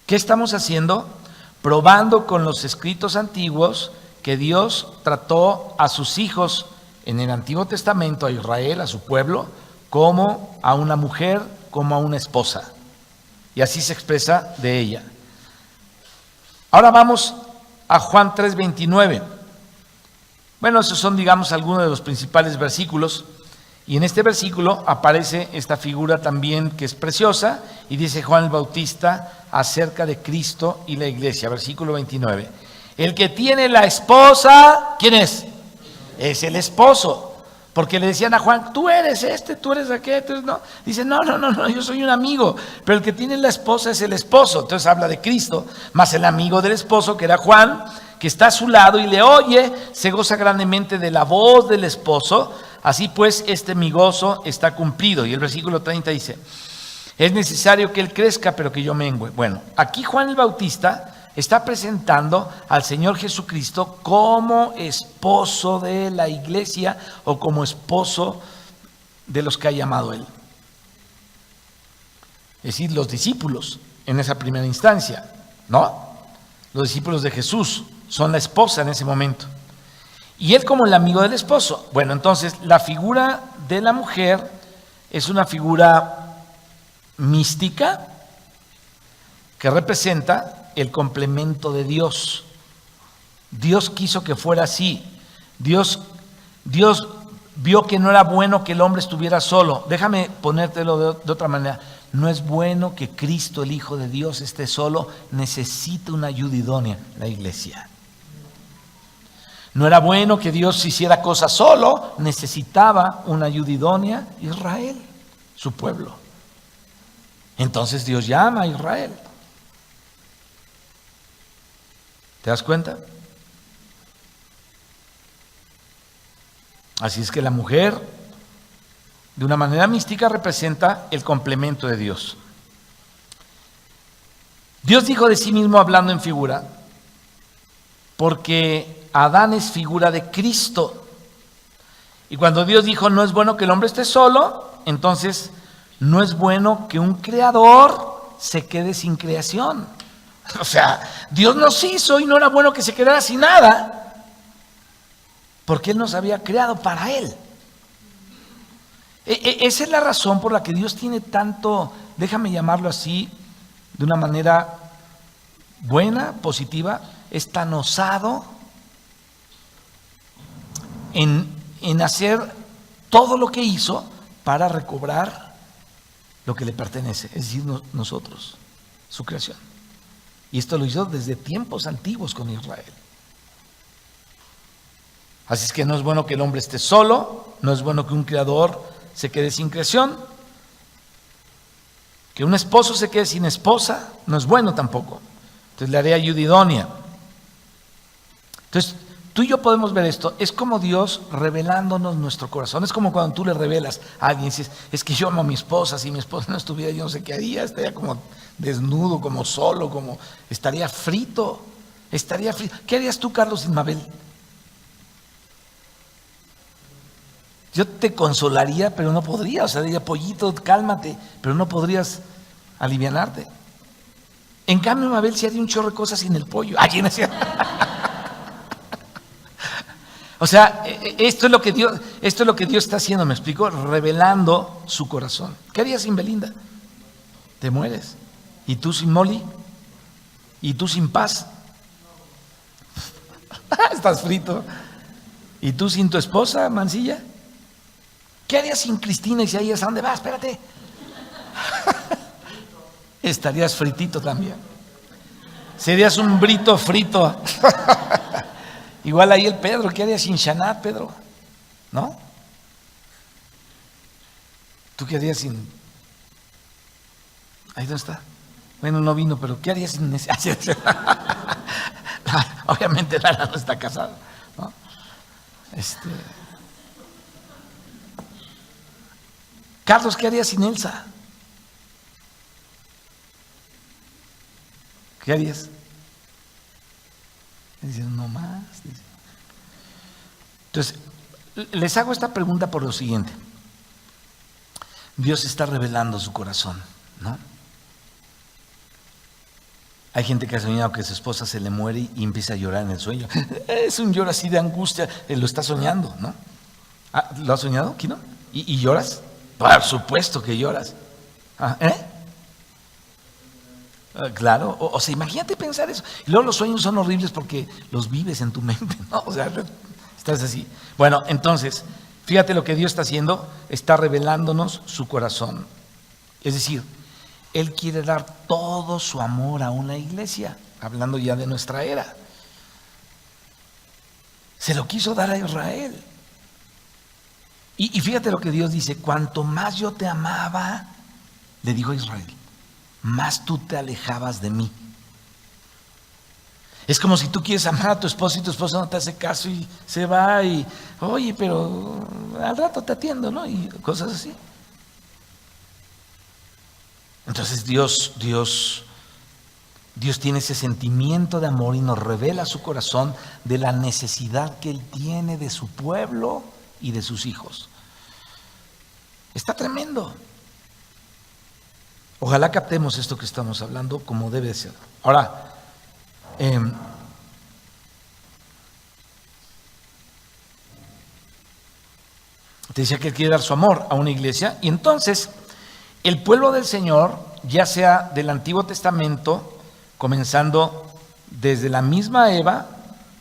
¿Qué estamos haciendo? Probando con los escritos antiguos que Dios trató a sus hijos en el Antiguo Testamento, a Israel, a su pueblo, como a una mujer, como a una esposa. Y así se expresa de ella. Ahora vamos a Juan 3:29. Bueno, esos son, digamos, algunos de los principales versículos. Y en este versículo aparece esta figura también que es preciosa, y dice Juan el Bautista acerca de Cristo y la iglesia, versículo 29. El que tiene la esposa, ¿quién es? Es el esposo. Porque le decían a Juan, tú eres tú eres aquel, tú eres no. Dice, no, yo soy un amigo, pero el que tiene la esposa es el esposo. Entonces habla de Cristo, más el amigo del esposo, que era Juan, que está a su lado y le oye, se goza grandemente de la voz del esposo. Así pues, mi gozo está cumplido. Y el versículo 30 dice, es necesario que él crezca, pero que yo mengüe. Bueno, aquí Juan el Bautista está presentando al Señor Jesucristo como esposo de la iglesia o como esposo de los que ha llamado él. Es decir, los discípulos en esa primera instancia, ¿no? Los discípulos de Jesús son la esposa en ese momento. Y él como el amigo del esposo. Bueno, entonces la figura de la mujer es una figura mística que representa el complemento de Dios. Dios quiso que fuera así. Dios vio que no era bueno que el hombre estuviera solo. Déjame ponértelo de otra manera. No es bueno que Cristo, el Hijo de Dios, esté solo. Necesita una ayuda idónea, la iglesia. No era bueno que Dios hiciera cosas solo. Necesitaba una ayuda idónea, Israel, su pueblo. Entonces Dios llama a Israel. ¿Te das cuenta? Así es que la mujer, de una manera mística, representa el complemento de Dios. Dios dijo de sí mismo hablando en figura, porque Adán es figura de Cristo. Y cuando Dios dijo no es bueno que el hombre esté solo, entonces no es bueno que un creador se quede sin creación. O sea, Dios nos hizo y no era bueno que se quedara sin nada, porque Él nos había creado para Él. Esa es la razón por la que Dios tiene tanto, déjame llamarlo así, de una manera buena, positiva, es tan osado en hacer todo lo que hizo para recobrar lo que le pertenece, es decir, nosotros, su creación. Y esto lo hizo desde tiempos antiguos con Israel. Así es que no es bueno que el hombre esté solo, no es bueno que un criador se quede sin creación, que un esposo se quede sin esposa, no es bueno tampoco. Entonces le haré ayuda idónea. Entonces, tú y yo podemos ver esto, es como Dios revelándonos nuestro corazón, es como cuando tú le revelas a alguien, dices, es que yo amo a mi esposa, si mi esposa no estuviera yo no sé qué haría, estaría como desnudo, como solo, como estaría frito. ¿Qué harías tú, Carlos, sin Mabel? Yo te consolaría, pero no podría, o sea, diría, pollito, cálmate, pero no podrías alivianarte. En cambio, Mabel sí haría un chorro de cosas sin el pollo. Ay, no es cierto. O sea, esto es lo que Dios está haciendo, ¿me explico? Revelando su corazón. ¿Qué harías sin Belinda? Te mueres. ¿Y tú sin Molly? ¿Y tú sin paz? Estás frito. ¿Y tú sin tu esposa, Mancilla? ¿Qué harías sin Cristina y si ahí es a dónde vas? Espérate. Estarías fritito también. Serías un brito frito. Igual ahí el Pedro, ¿qué harías sin Shanat, Pedro? ¿No? ¿Tú qué harías sin...? ¿Ahí dónde está? Bueno, no vino, pero ¿qué harías sin ese? Obviamente Lara no está casada, ¿no? Carlos, ¿qué harías sin Elsa? ¿Qué harías? Dicen, no más. Entonces, les hago esta pregunta por lo siguiente. Dios está revelando su corazón, ¿no? Hay gente que ha soñado que su esposa se le muere y empieza a llorar en el sueño. Es un lloro así de angustia, lo está soñando, ¿no? ¿Lo has soñado, Kino? ¿Y lloras? Por supuesto que lloras. Claro, o sea, imagínate pensar eso. Y luego los sueños son horribles porque los vives en tu mente, ¿no? O sea, estás así. Bueno, entonces, fíjate lo que Dios está haciendo, está revelándonos su corazón. Es decir, Él quiere dar todo su amor a una iglesia, hablando ya de nuestra era. Se lo quiso dar a Israel. Y fíjate lo que Dios dice, cuanto más yo te amaba, le dijo a Israel, más tú te alejabas de mí. Es como si tú quieres amar a tu esposo y tu esposo no te hace caso y se va y, oye, pero al rato te atiendo, ¿no? Y cosas así. Entonces Dios tiene ese sentimiento de amor y nos revela su corazón de la necesidad que Él tiene de su pueblo y de sus hijos. Está tremendo. Ojalá captemos esto que estamos hablando como debe ser. Ahora, te decía que Él quiere dar su amor a una iglesia y entonces el pueblo del Señor, ya sea del Antiguo Testamento, comenzando desde la misma Eva,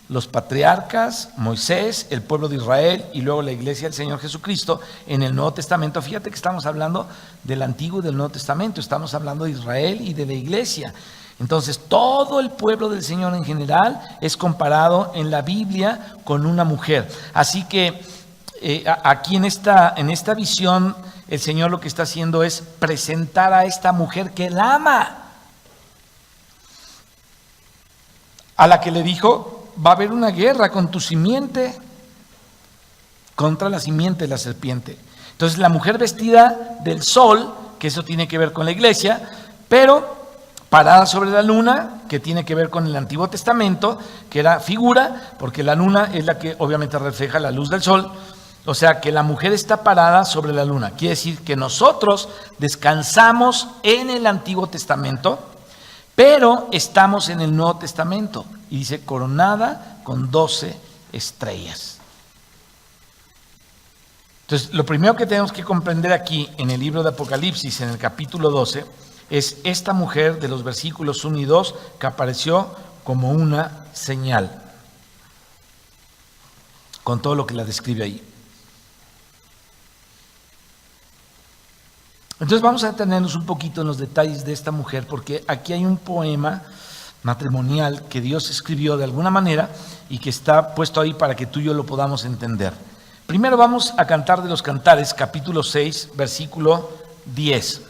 los patriarcas, Moisés, el pueblo de Israel y luego la iglesia del Señor Jesucristo en el Nuevo Testamento. Fíjate que estamos hablando del Antiguo y del Nuevo Testamento, estamos hablando de Israel y de la iglesia. Entonces, todo el pueblo del Señor en general es comparado en la Biblia con una mujer. Así que aquí en esta visión, el Señor lo que está haciendo es presentar a esta mujer que Él ama, a la que le dijo, va a haber una guerra con tu simiente contra la simiente de la serpiente. Entonces la mujer vestida del sol, que eso tiene que ver con la iglesia, pero parada sobre la luna, que tiene que ver con el Antiguo Testamento, que era figura, porque la luna es la que obviamente refleja la luz del sol. O sea que la mujer está parada sobre la luna. Quiere decir que nosotros descansamos en el Antiguo Testamento, pero estamos en el Nuevo Testamento. Y dice coronada con 12 estrellas. Entonces, lo primero que tenemos que comprender aquí en el libro de Apocalipsis, en el capítulo 12, es esta mujer de los versículos 1 y 2 que apareció como una señal, con todo lo que la describe ahí. Entonces vamos a detenernos un poquito en los detalles de esta mujer, porque aquí hay un poema matrimonial que Dios escribió de alguna manera y que está puesto ahí para que tú y yo lo podamos entender. Primero vamos a Cantar de los Cantares, capítulo 6, versículo 10.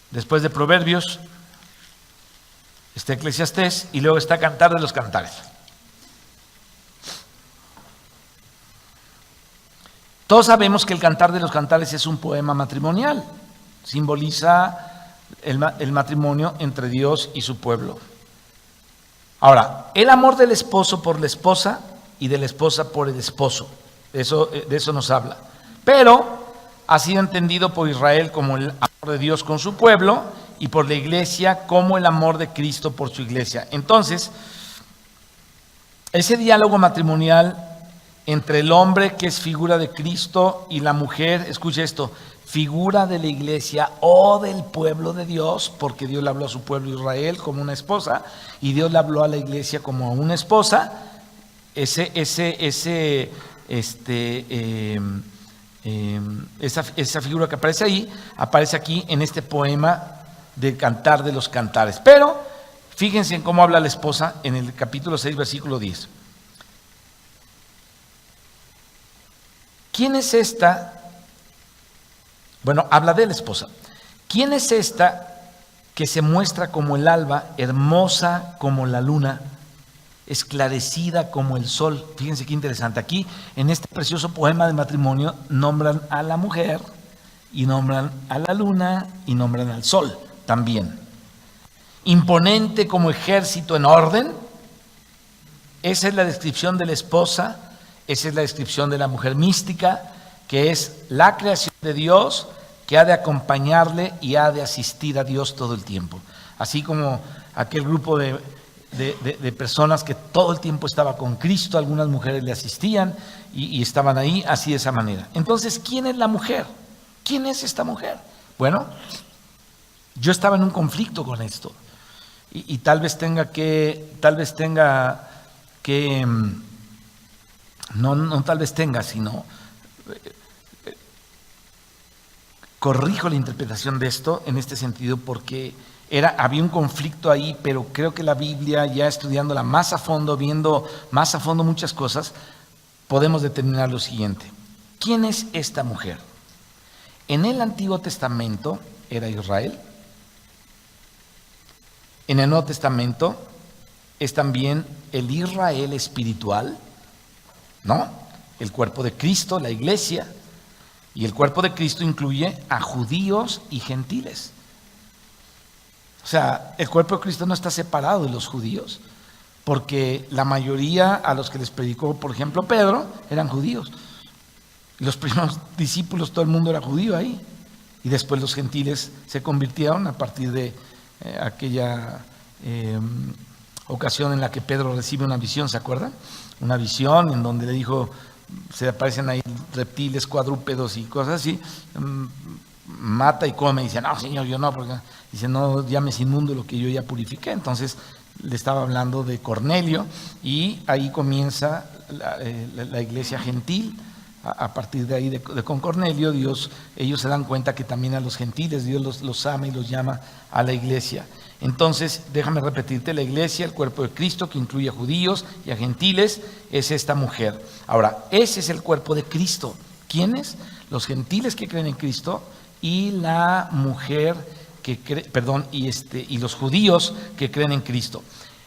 Después de Proverbios está Eclesiastés y luego está Cantar de los Cantares. Todos sabemos que el Cantar de los Cantares es un poema matrimonial. Simboliza el matrimonio entre Dios y su pueblo. Ahora, el amor del esposo por la esposa y de la esposa por el esposo. De eso nos habla. Pero ha sido entendido por Israel como el amor de Dios con su pueblo y por la iglesia como el amor de Cristo por su iglesia. Entonces, ese diálogo matrimonial entre el hombre, que es figura de Cristo, y la mujer, escuche esto, figura de la iglesia o del pueblo de Dios, porque Dios le habló a su pueblo Israel como una esposa, y Dios le habló a la iglesia como una esposa. Esa figura que aparece ahí, aparece aquí en este poema de Cantar de los Cantares. Pero fíjense en cómo habla la esposa en el capítulo 6, versículo 10. ¿Quién es esta? Bueno, habla de la esposa. ¿Quién es esta que se muestra como el alba, hermosa como la luna, esclarecida como el sol? Fíjense qué interesante. Aquí, en este precioso poema de matrimonio, nombran a la mujer, y nombran a la luna, y nombran al sol también. Imponente como ejército en orden. Esa es la descripción de la esposa. Esa es la descripción de la mujer mística, que es la creación de Dios, que ha de acompañarle y ha de asistir a Dios todo el tiempo. Así como aquel grupo de personas que todo el tiempo estaba con Cristo, algunas mujeres le asistían y estaban ahí, así de esa manera. Entonces, ¿quién es la mujer? ¿Quién es esta mujer? Bueno, yo estaba en un conflicto con esto y tal vez tenga que no tal vez tenga, sino corrijo la interpretación de esto en este sentido, porque había un conflicto ahí, pero creo que la Biblia, ya estudiándola más a fondo, viendo más a fondo muchas cosas, podemos determinar lo siguiente. ¿Quién es esta mujer? En el Antiguo Testamento era Israel. En el Nuevo Testamento es también el Israel espiritual, ¿no? El cuerpo de Cristo, la iglesia. Y el cuerpo de Cristo incluye a judíos y gentiles. O sea, el cuerpo de Cristo no está separado de los judíos, porque la mayoría a los que les predicó, por ejemplo, Pedro, eran judíos. Los primeros discípulos, todo el mundo era judío ahí. Y después los gentiles se convirtieron a partir de aquella ocasión en la que Pedro recibe una visión, ¿se acuerdan? Una visión en donde le dijo, se aparecen ahí reptiles, cuadrúpedos y cosas así, mata y come. Y dice, no, Señor, yo no, porque dice, no llames inmundo lo que yo ya purifiqué. Entonces le estaba hablando de Cornelio y ahí comienza la iglesia gentil. A partir de ahí, con Cornelio, ellos se dan cuenta que también a los gentiles Dios los ama y los llama a la iglesia. Entonces, déjame repetirte, la iglesia, el cuerpo de Cristo, que incluye a judíos y a gentiles, es esta mujer. Ahora, ese es el cuerpo de Cristo. ¿Quiénes? Los gentiles que creen en Cristo y la mujer que cree, y los judíos que creen en Cristo,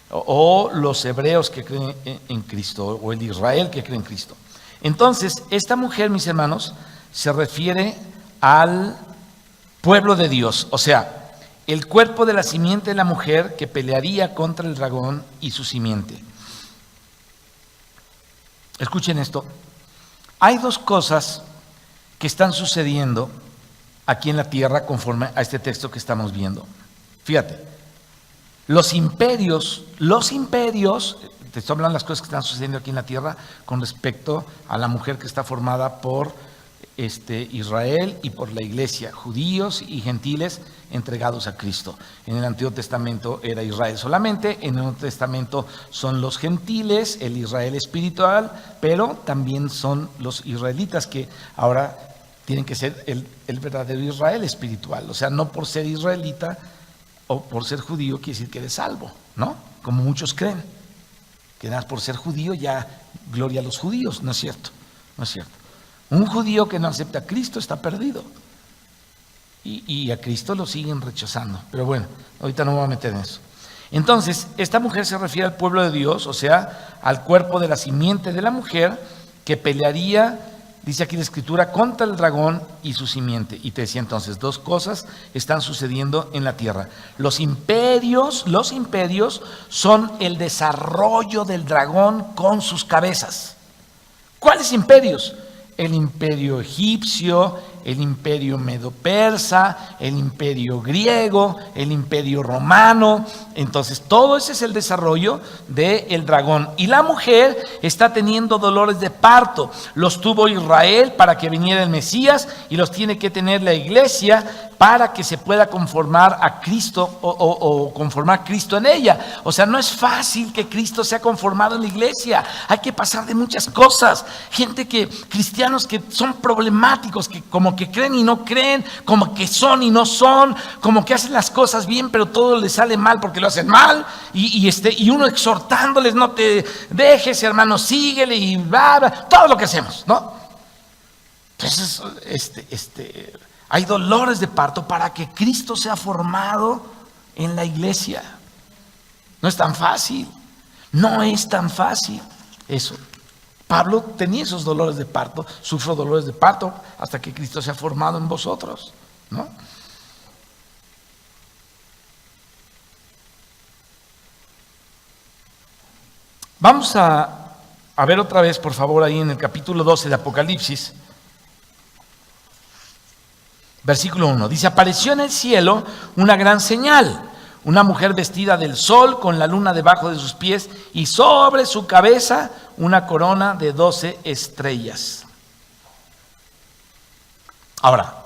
o los hebreos que creen en Cristo, o el Israel que cree en Cristo. Entonces, esta mujer, mis hermanos, se refiere al pueblo de Dios, o sea, el cuerpo de la simiente de la mujer que pelearía contra el dragón y su simiente. Escuchen esto. Hay dos cosas que están sucediendo aquí en la tierra conforme a este texto que estamos viendo. Fíjate, los imperios, te estoy hablando de las cosas que están sucediendo aquí en la tierra con respecto a la mujer que está formada por Israel y por la iglesia, judíos y gentiles entregados a Cristo. En el Antiguo Testamento era Israel solamente, en el Nuevo Testamento son los gentiles, el Israel espiritual, pero también son los israelitas que ahora tienen que ser el verdadero Israel espiritual. O sea, no por ser israelita o por ser judío quiere decir que eres salvo, ¿no? Como muchos creen, que nada por ser judío ya gloria a los judíos. No es cierto, no es cierto. Un judío que no acepta a Cristo está perdido. Y a Cristo lo siguen rechazando. Pero bueno, ahorita no me voy a meter en eso. Entonces, esta mujer se refiere al pueblo de Dios, o sea, al cuerpo de la simiente de la mujer que pelearía, dice aquí la Escritura, contra el dragón y su simiente. Y te decía entonces, dos cosas están sucediendo en la tierra. Los imperios son el desarrollo del dragón con sus cabezas. ¿Cuáles imperios? El imperio egipcio, el imperio medo-persa, el imperio griego, el imperio romano. Entonces todo ese es el desarrollo del dragón. Y la mujer está teniendo dolores de parto. Los tuvo Israel para que viniera el Mesías y los tiene que tener la iglesia para que se pueda conformar a Cristo o conformar a Cristo en ella. O sea, no es fácil que Cristo sea conformado en la iglesia. Hay que pasar de muchas cosas. Cristianos que son problemáticos, que como que creen y no creen, como que son y no son, como que hacen las cosas bien, pero todo les sale mal porque lo hacen mal. Y uno exhortándoles, no te dejes, hermano, síguele y bla, bla, todo lo que hacemos, ¿no? Entonces, hay dolores de parto para que Cristo sea formado en la iglesia. No es tan fácil, no es tan fácil eso. Pablo tenía esos dolores de parto, sufro dolores de parto hasta que Cristo sea formado en vosotros, ¿no? Vamos a ver otra vez, por favor, ahí en el capítulo 12 de Apocalipsis. Versículo 1, dice, apareció en el cielo una gran señal, una mujer vestida del sol con la luna debajo de sus pies y sobre su cabeza una corona de 12 estrellas. Ahora,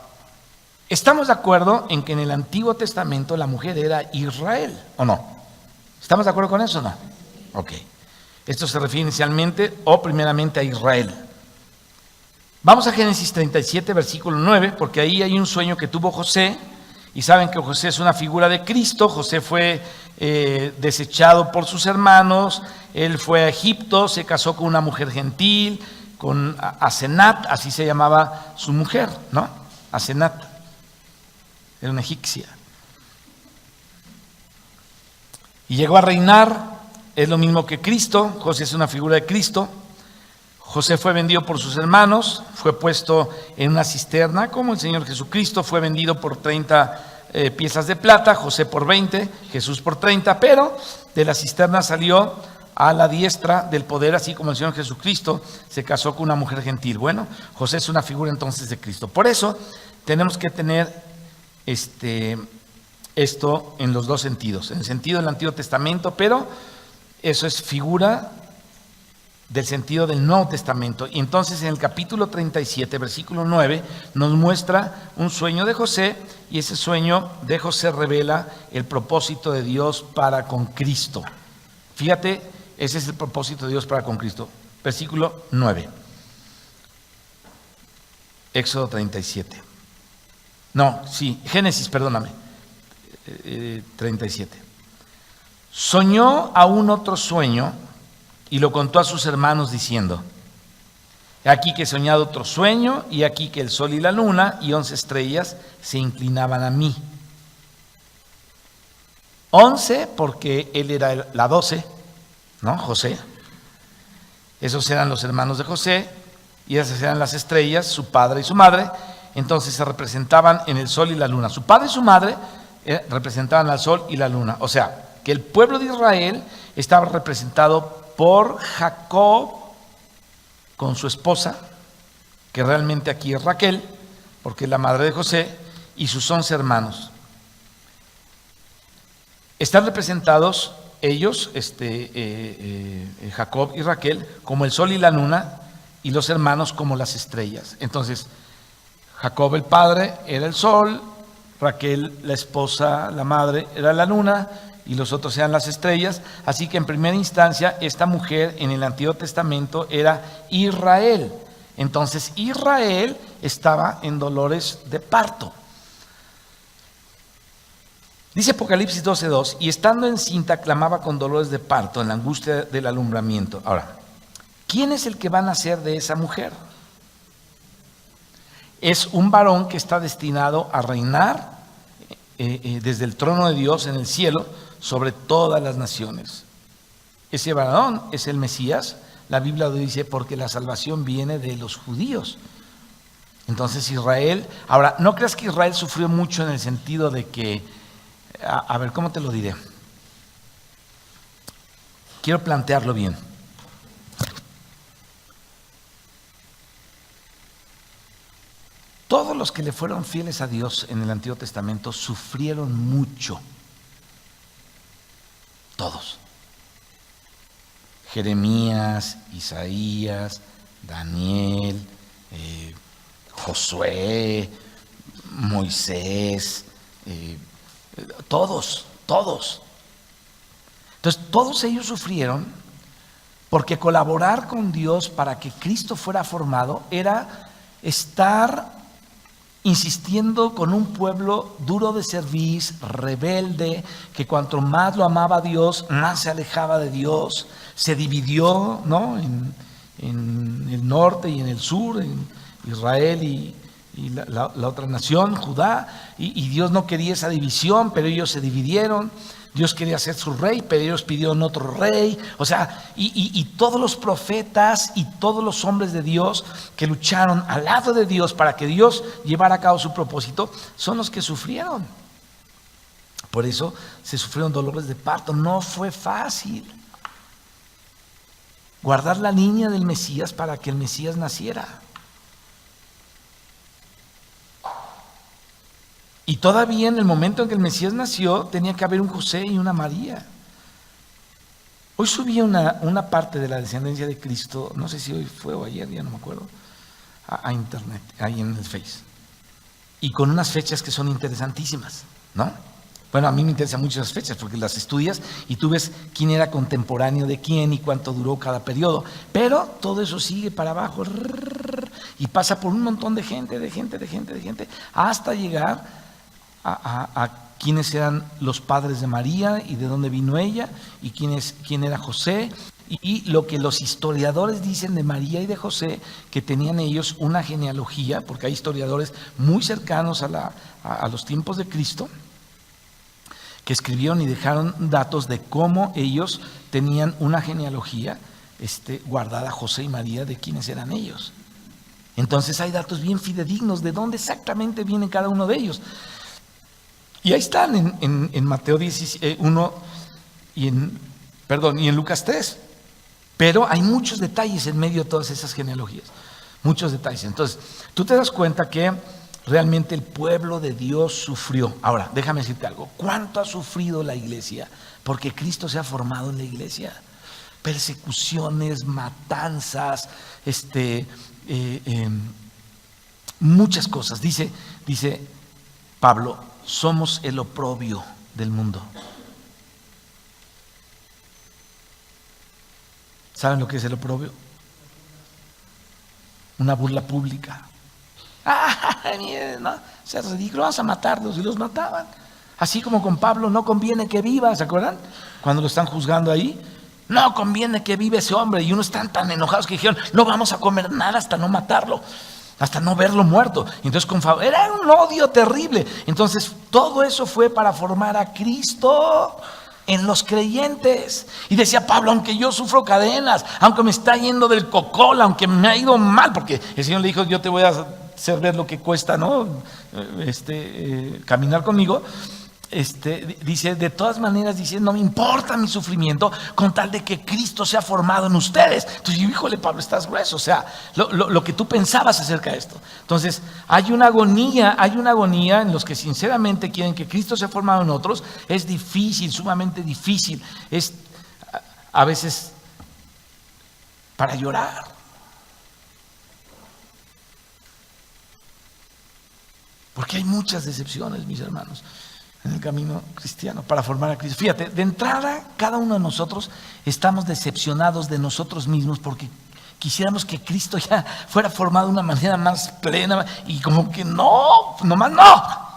¿estamos de acuerdo en que en el Antiguo Testamento la mujer era Israel o no? ¿Estamos de acuerdo con eso o no? Ok. Esto se refiere inicialmente o primeramente a Israel. Vamos a Génesis 37, versículo 9, porque ahí hay un sueño que tuvo José, y saben que José es una figura de Cristo. José fue desechado por sus hermanos, él fue a Egipto, se casó con una mujer gentil, con Asenat, así se llamaba su mujer, ¿no? Asenat, era una egipcia. Y llegó a reinar, es lo mismo que Cristo. José es una figura de Cristo. José fue vendido por sus hermanos, fue puesto en una cisterna como el Señor Jesucristo, fue vendido por 30 piezas de plata, José por 20, Jesús por 30, pero de la cisterna salió a la diestra del poder, así como el Señor Jesucristo se casó con una mujer gentil. Bueno, José es una figura entonces de Cristo. Por eso tenemos que tener esto en los dos sentidos, en el sentido del Antiguo Testamento, pero eso es figura del sentido del Nuevo Testamento. Y entonces en el capítulo 37, versículo 9, nos muestra un sueño de José, y ese sueño de José revela el propósito de Dios para con Cristo. Fíjate, ese es el propósito de Dios para con Cristo. Versículo 9. Éxodo 37. No, sí, Génesis, perdóname. 37. Soñó aún otro sueño y lo contó a sus hermanos diciendo: he aquí que he soñado otro sueño, y aquí que el sol y la luna y 11 estrellas se inclinaban a mí. 11 porque él era la 12, ¿no? José. Esos eran los hermanos de José, y esas eran las estrellas, su padre y su madre. Entonces se representaban en el sol y la luna. Su padre y su madre representaban al sol y la luna. O sea, que el pueblo de Israel estaba representado por Jacob con su esposa, que realmente aquí es Raquel, porque es la madre de José, y sus 11 hermanos. Están representados ellos, Jacob y Raquel, como el sol y la luna, y los hermanos como las estrellas. Entonces, Jacob el padre era el sol, Raquel la esposa, la madre, era la luna, y los otros eran las estrellas. Así que en primera instancia esta mujer en el Antiguo Testamento era Israel. Entonces Israel estaba en dolores de parto. Dice Apocalipsis 12:2, y estando encinta clamaba con dolores de parto en la angustia del alumbramiento. Ahora, ¿quién es el que va a nacer de esa mujer? Es un varón que está destinado a reinar desde el trono de Dios en el cielo sobre todas las naciones. Ese varón es el Mesías. La Biblia lo dice, porque la salvación viene de los judíos. Entonces Israel, ahora, no creas que Israel sufrió mucho en el sentido de que, a ver, ¿cómo te lo diré? Quiero plantearlo bien. Todos los que le fueron fieles a Dios en el Antiguo Testamento sufrieron mucho. Todos. Jeremías, Isaías, Daniel, Josué, Moisés, todos. Entonces, todos ellos sufrieron porque colaborar con Dios para que Cristo fuera formado era estar insistiendo con un pueblo duro de cerviz, rebelde, que cuanto más lo amaba a Dios, más se alejaba de Dios. Se dividió, ¿no?, en el norte y en el sur, en Israel y la otra nación, Judá, y Dios no quería esa división, pero ellos se dividieron. Dios quería ser su rey, pero ellos pidieron otro rey. O sea, y todos los profetas y todos los hombres de Dios que lucharon al lado de Dios para que Dios llevara a cabo su propósito, son los que sufrieron. Por eso se sufrieron dolores de parto. No fue fácil guardar la línea del Mesías para que el Mesías naciera. Y todavía en el momento en que el Mesías nació, tenía que haber un José y una María. Hoy subí una parte de la descendencia de Cristo, no sé si hoy fue o ayer, ya no me acuerdo, a internet, ahí en el Face. Y con unas fechas que son interesantísimas, ¿no? Bueno, a mí me interesan mucho esas fechas porque las estudias y tú ves quién era contemporáneo de quién y cuánto duró cada periodo. Pero todo eso sigue para abajo y pasa por un montón de gente, hasta llegar a quiénes eran los padres de María y de dónde vino ella y quién era José, y lo que los historiadores dicen de María y de José, que tenían ellos una genealogía, porque hay historiadores muy cercanos a los tiempos de Cristo que escribieron y dejaron datos de cómo ellos tenían una genealogía guardada, José y María, de quiénes eran ellos. Entonces hay datos bien fidedignos de dónde exactamente viene cada uno de ellos. Y ahí están en Mateo 1 y en Lucas 3. Pero hay muchos detalles en medio de todas esas genealogías. Muchos detalles. Entonces, tú te das cuenta que realmente el pueblo de Dios sufrió. Ahora, déjame decirte algo. ¿Cuánto ha sufrido la iglesia? Porque Cristo se ha formado en la iglesia. Persecuciones, matanzas, muchas cosas. Dice Pablo, somos el oprobio del mundo. ¿Saben lo que es el oprobio? Una burla pública. Miren, ¿no? O sea, es ridículo, vamos a matarlos, y los mataban. Así como con Pablo, no conviene que viva, ¿se acuerdan? Cuando lo están juzgando ahí, no conviene que viva ese hombre, y unos están tan enojados que dijeron, no vamos a comer nada hasta no matarlo, hasta no verlo muerto. Entonces era un odio terrible. Entonces todo eso fue para formar a Cristo en los creyentes. Y decía Pablo, aunque yo sufro cadenas, aunque me está yendo del cocol, aunque me ha ido mal, porque el Señor le dijo, yo te voy a hacer ver lo que cuesta, ¿no? Caminar conmigo. Dice, de todas maneras, dice, no me importa mi sufrimiento con tal de que Cristo sea formado en ustedes. Entonces, híjole, Pablo, estás grueso. O sea, lo que tú pensabas acerca de esto. Entonces, hay una agonía en los que sinceramente quieren que Cristo sea formado en otros. Es difícil, sumamente difícil. Es a veces para llorar. Porque hay muchas decepciones, mis hermanos, en el camino cristiano para formar a Cristo. Fíjate, de entrada, cada uno de nosotros estamos decepcionados de nosotros mismos porque quisiéramos que Cristo ya fuera formado de una manera más plena y como que no, nomás no.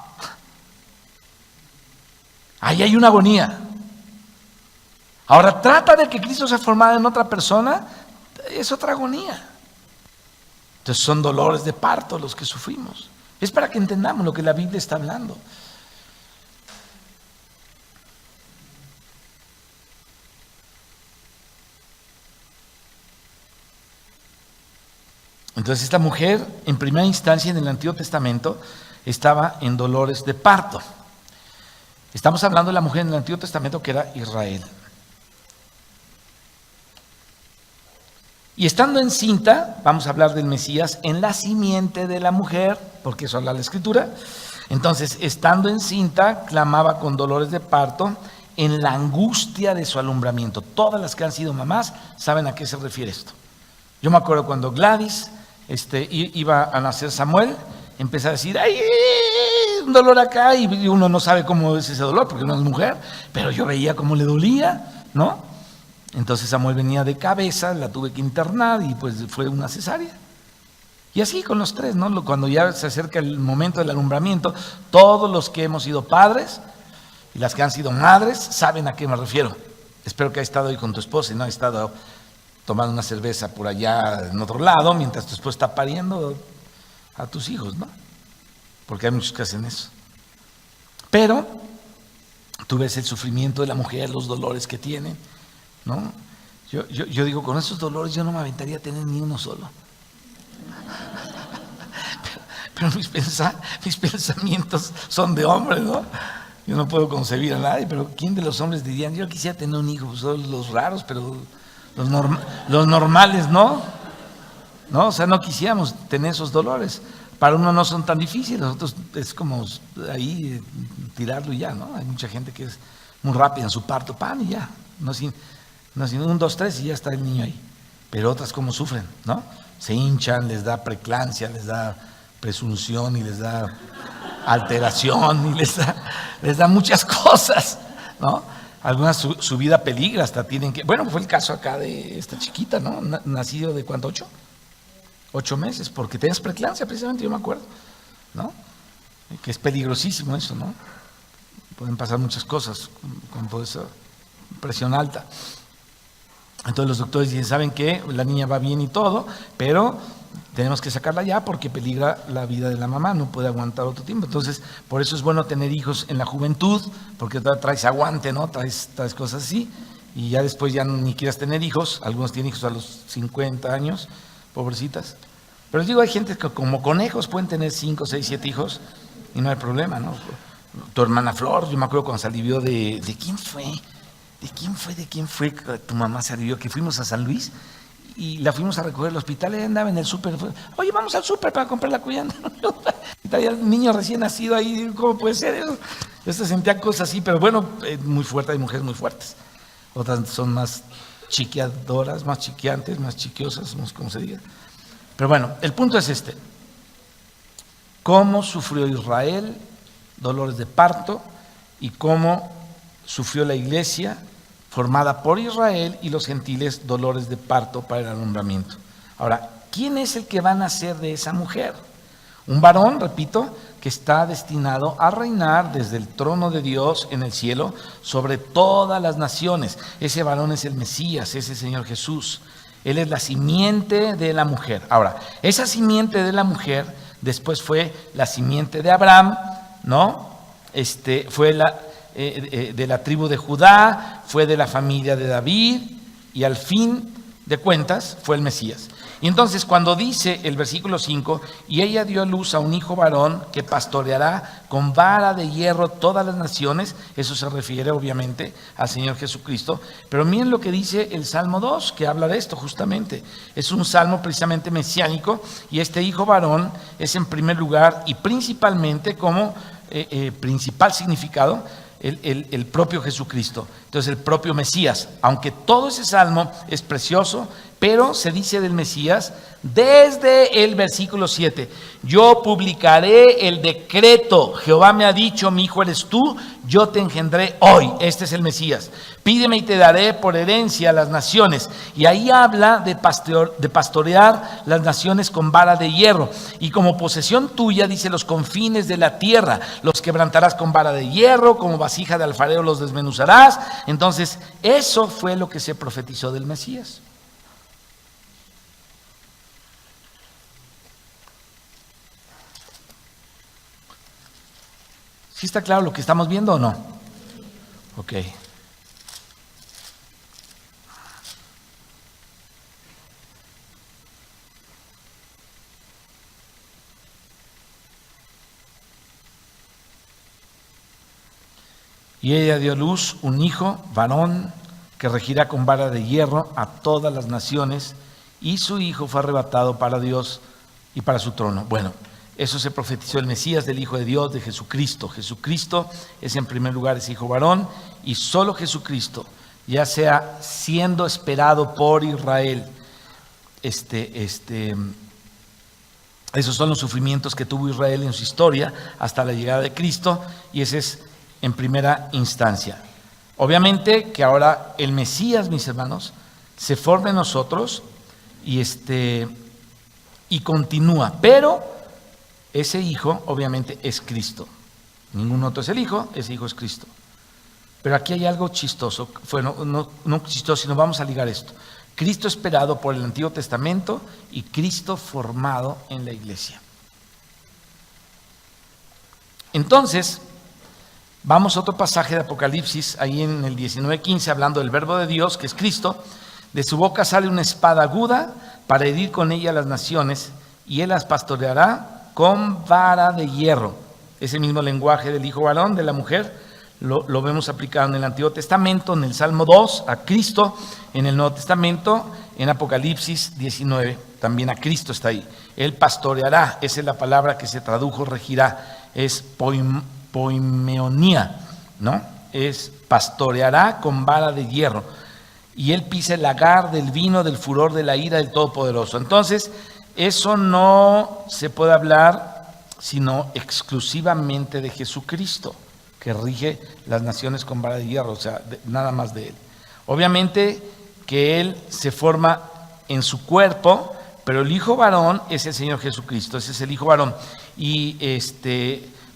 Ahí hay una agonía. Ahora trata de que Cristo sea formado en otra persona, es otra agonía. Entonces son dolores de parto los que sufrimos. Es para que entendamos lo que la Biblia está hablando. Entonces esta mujer, en primera instancia en el Antiguo Testamento, estaba en dolores de parto. Estamos hablando de la mujer en el Antiguo Testamento que era Israel. Y estando encinta, vamos a hablar del Mesías, en la simiente de la mujer, porque eso habla la Escritura. Entonces, estando encinta, clamaba con dolores de parto en la angustia de su alumbramiento. Todas las que han sido mamás saben a qué se refiere esto. Yo me acuerdo cuando Gladys iba a nacer Samuel, empezó a decir, ¡ay! Un dolor acá, y uno no sabe cómo es ese dolor, porque no es mujer, pero yo veía cómo le dolía, ¿no? Entonces Samuel venía de cabeza, la tuve que internar y pues fue una cesárea. Y así con los tres, ¿no? Cuando ya se acerca el momento del alumbramiento, todos los que hemos sido padres y las que han sido madres saben a qué me refiero. Espero que hayas estado hoy con tu esposa y no hayas estado tomando una cerveza por allá en otro lado mientras tu esposa está pariendo a tus hijos, ¿no? Porque hay muchos que hacen eso. Pero tú ves el sufrimiento de la mujer, los dolores que tiene, ¿no? Yo digo, con esos dolores yo no me aventaría a tener ni uno solo. Pero mis pensamientos son de hombre, ¿no? Yo no puedo concebir a nadie, pero ¿quién de los hombres dirían, yo quisiera tener un hijo? Son los raros, pero los normales, ¿no? ¿No? O sea, no quisiéramos tener esos dolores. Para uno no son tan difíciles, nosotros es como ahí tirarlo y ya, ¿no? Hay mucha gente que es muy rápida en su parto, pan y ya. No sin 1, 2, 3 y ya está el niño ahí. Pero otras como sufren, ¿no? Se hinchan, les da preclampsia, les da presunción y les da alteración y les da muchas cosas, ¿no? Algunas su vida peligra, hasta tienen que... Bueno, fue el caso acá de esta chiquita, ¿no? Nacido de ¿cuánto? 8 meses, porque tienes preclampsia precisamente, yo me acuerdo, ¿no? Que es peligrosísimo eso, ¿no? Pueden pasar muchas cosas con toda esa presión alta. Entonces los doctores dicen, ¿saben qué? La niña va bien y todo, pero tenemos que sacarla ya porque peligra la vida de la mamá, no puede aguantar otro tiempo. Entonces, por eso es bueno tener hijos en la juventud, porque traes aguante, ¿no? Traes cosas así, y ya después ya ni quieras tener hijos. Algunos tienen hijos a los 50 años, pobrecitas. Pero les digo, hay gente que como conejos pueden tener 5, 6, 7 hijos y no hay problema, ¿no? Tu hermana Flor, yo me acuerdo cuando se alivió ¿de quién fue? ¿De quién fue que tu mamá se alivió? Que fuimos a San Luis y la fuimos a recoger al hospital, ella andaba en el súper. Oye, vamos al súper para comprar la cuyana. Y traía el niño recién nacido ahí, ¿cómo puede ser eso? Yo se sentía cosas así, pero bueno, muy fuerte, hay mujeres muy fuertes. Otras son más chiqueadoras, más chiqueantes, más chiquiosas, no sé cómo se diga. Pero bueno, el punto es este. ¿Cómo sufrió Israel dolores de parto y cómo sufrió la iglesia formada por Israel y los gentiles dolores de parto para el alumbramiento? Ahora, ¿quién es el que va a nacer de esa mujer? Un varón, repito, que está destinado a reinar desde el trono de Dios en el cielo sobre todas las naciones. Ese varón es el Mesías, ese Señor Jesús. Él es la simiente de la mujer. Ahora, esa simiente de la mujer después fue la simiente de Abraham, ¿no? Fue de la tribu de Judá, fue de la familia de David y al fin de cuentas fue el Mesías. Y entonces cuando dice el versículo 5, y ella dio a luz a un hijo varón que pastoreará con vara de hierro todas las naciones, eso se refiere obviamente al Señor Jesucristo, pero miren lo que dice el Salmo 2, que habla de esto justamente. Es un salmo precisamente mesiánico y este hijo varón es en primer lugar y principalmente como principal significado el propio Jesucristo, entonces el propio Mesías, aunque todo ese salmo es precioso, Pero se dice del Mesías desde el versículo 7, yo publicaré el decreto, Jehová me ha dicho, mi hijo eres tú, yo te engendré hoy. Este es el Mesías. Pídeme y te daré por herencia a las naciones. Y ahí habla de pastorear las naciones con vara de hierro. Y como posesión tuya, dice, los confines de la tierra, los quebrantarás con vara de hierro, como vasija de alfarero los desmenuzarás. Entonces, eso fue lo que se profetizó del Mesías. ¿Sí está claro lo que estamos viendo o no? Ok. Y ella dio a luz un hijo, varón, que regirá con vara de hierro a todas las naciones, y su hijo fue arrebatado para Dios y para su trono. Bueno, eso se profetizó el Mesías del Hijo de Dios, de Jesucristo. Jesucristo es en primer lugar ese hijo varón, y solo Jesucristo, ya sea siendo esperado por Israel, esos son los sufrimientos que tuvo Israel en su historia hasta la llegada de Cristo, y ese es en primera instancia. Obviamente que ahora el Mesías, mis hermanos, se forma en nosotros y continúa, pero ese hijo obviamente es Cristo. Ningún otro es el hijo, ese hijo es Cristo. Pero aquí hay algo chistoso, bueno, no chistoso, sino vamos a ligar esto. Cristo esperado por el Antiguo Testamento y Cristo formado en la iglesia. Entonces, vamos a otro pasaje de Apocalipsis, ahí en el 19:15, hablando del verbo de Dios, que es Cristo. De su boca sale una espada aguda para herir con ella a las naciones, y él las pastoreará con vara de hierro. Ese mismo lenguaje del hijo varón, de la mujer, lo vemos aplicado en el Antiguo Testamento, en el Salmo 2, a Cristo, en el Nuevo Testamento, en Apocalipsis 19, también a Cristo está ahí. Él pastoreará, esa es la palabra que se tradujo regirá, es poimeonía, ¿no? Es pastoreará con vara de hierro, y él pisa el lagar del vino del furor de la ira del Todopoderoso. Entonces, eso no se puede hablar sino exclusivamente de Jesucristo, que rige las naciones con vara de hierro, o sea, nada más de él. Obviamente que él se forma en su cuerpo, pero el hijo varón es el Señor Jesucristo, ese es el hijo varón. Y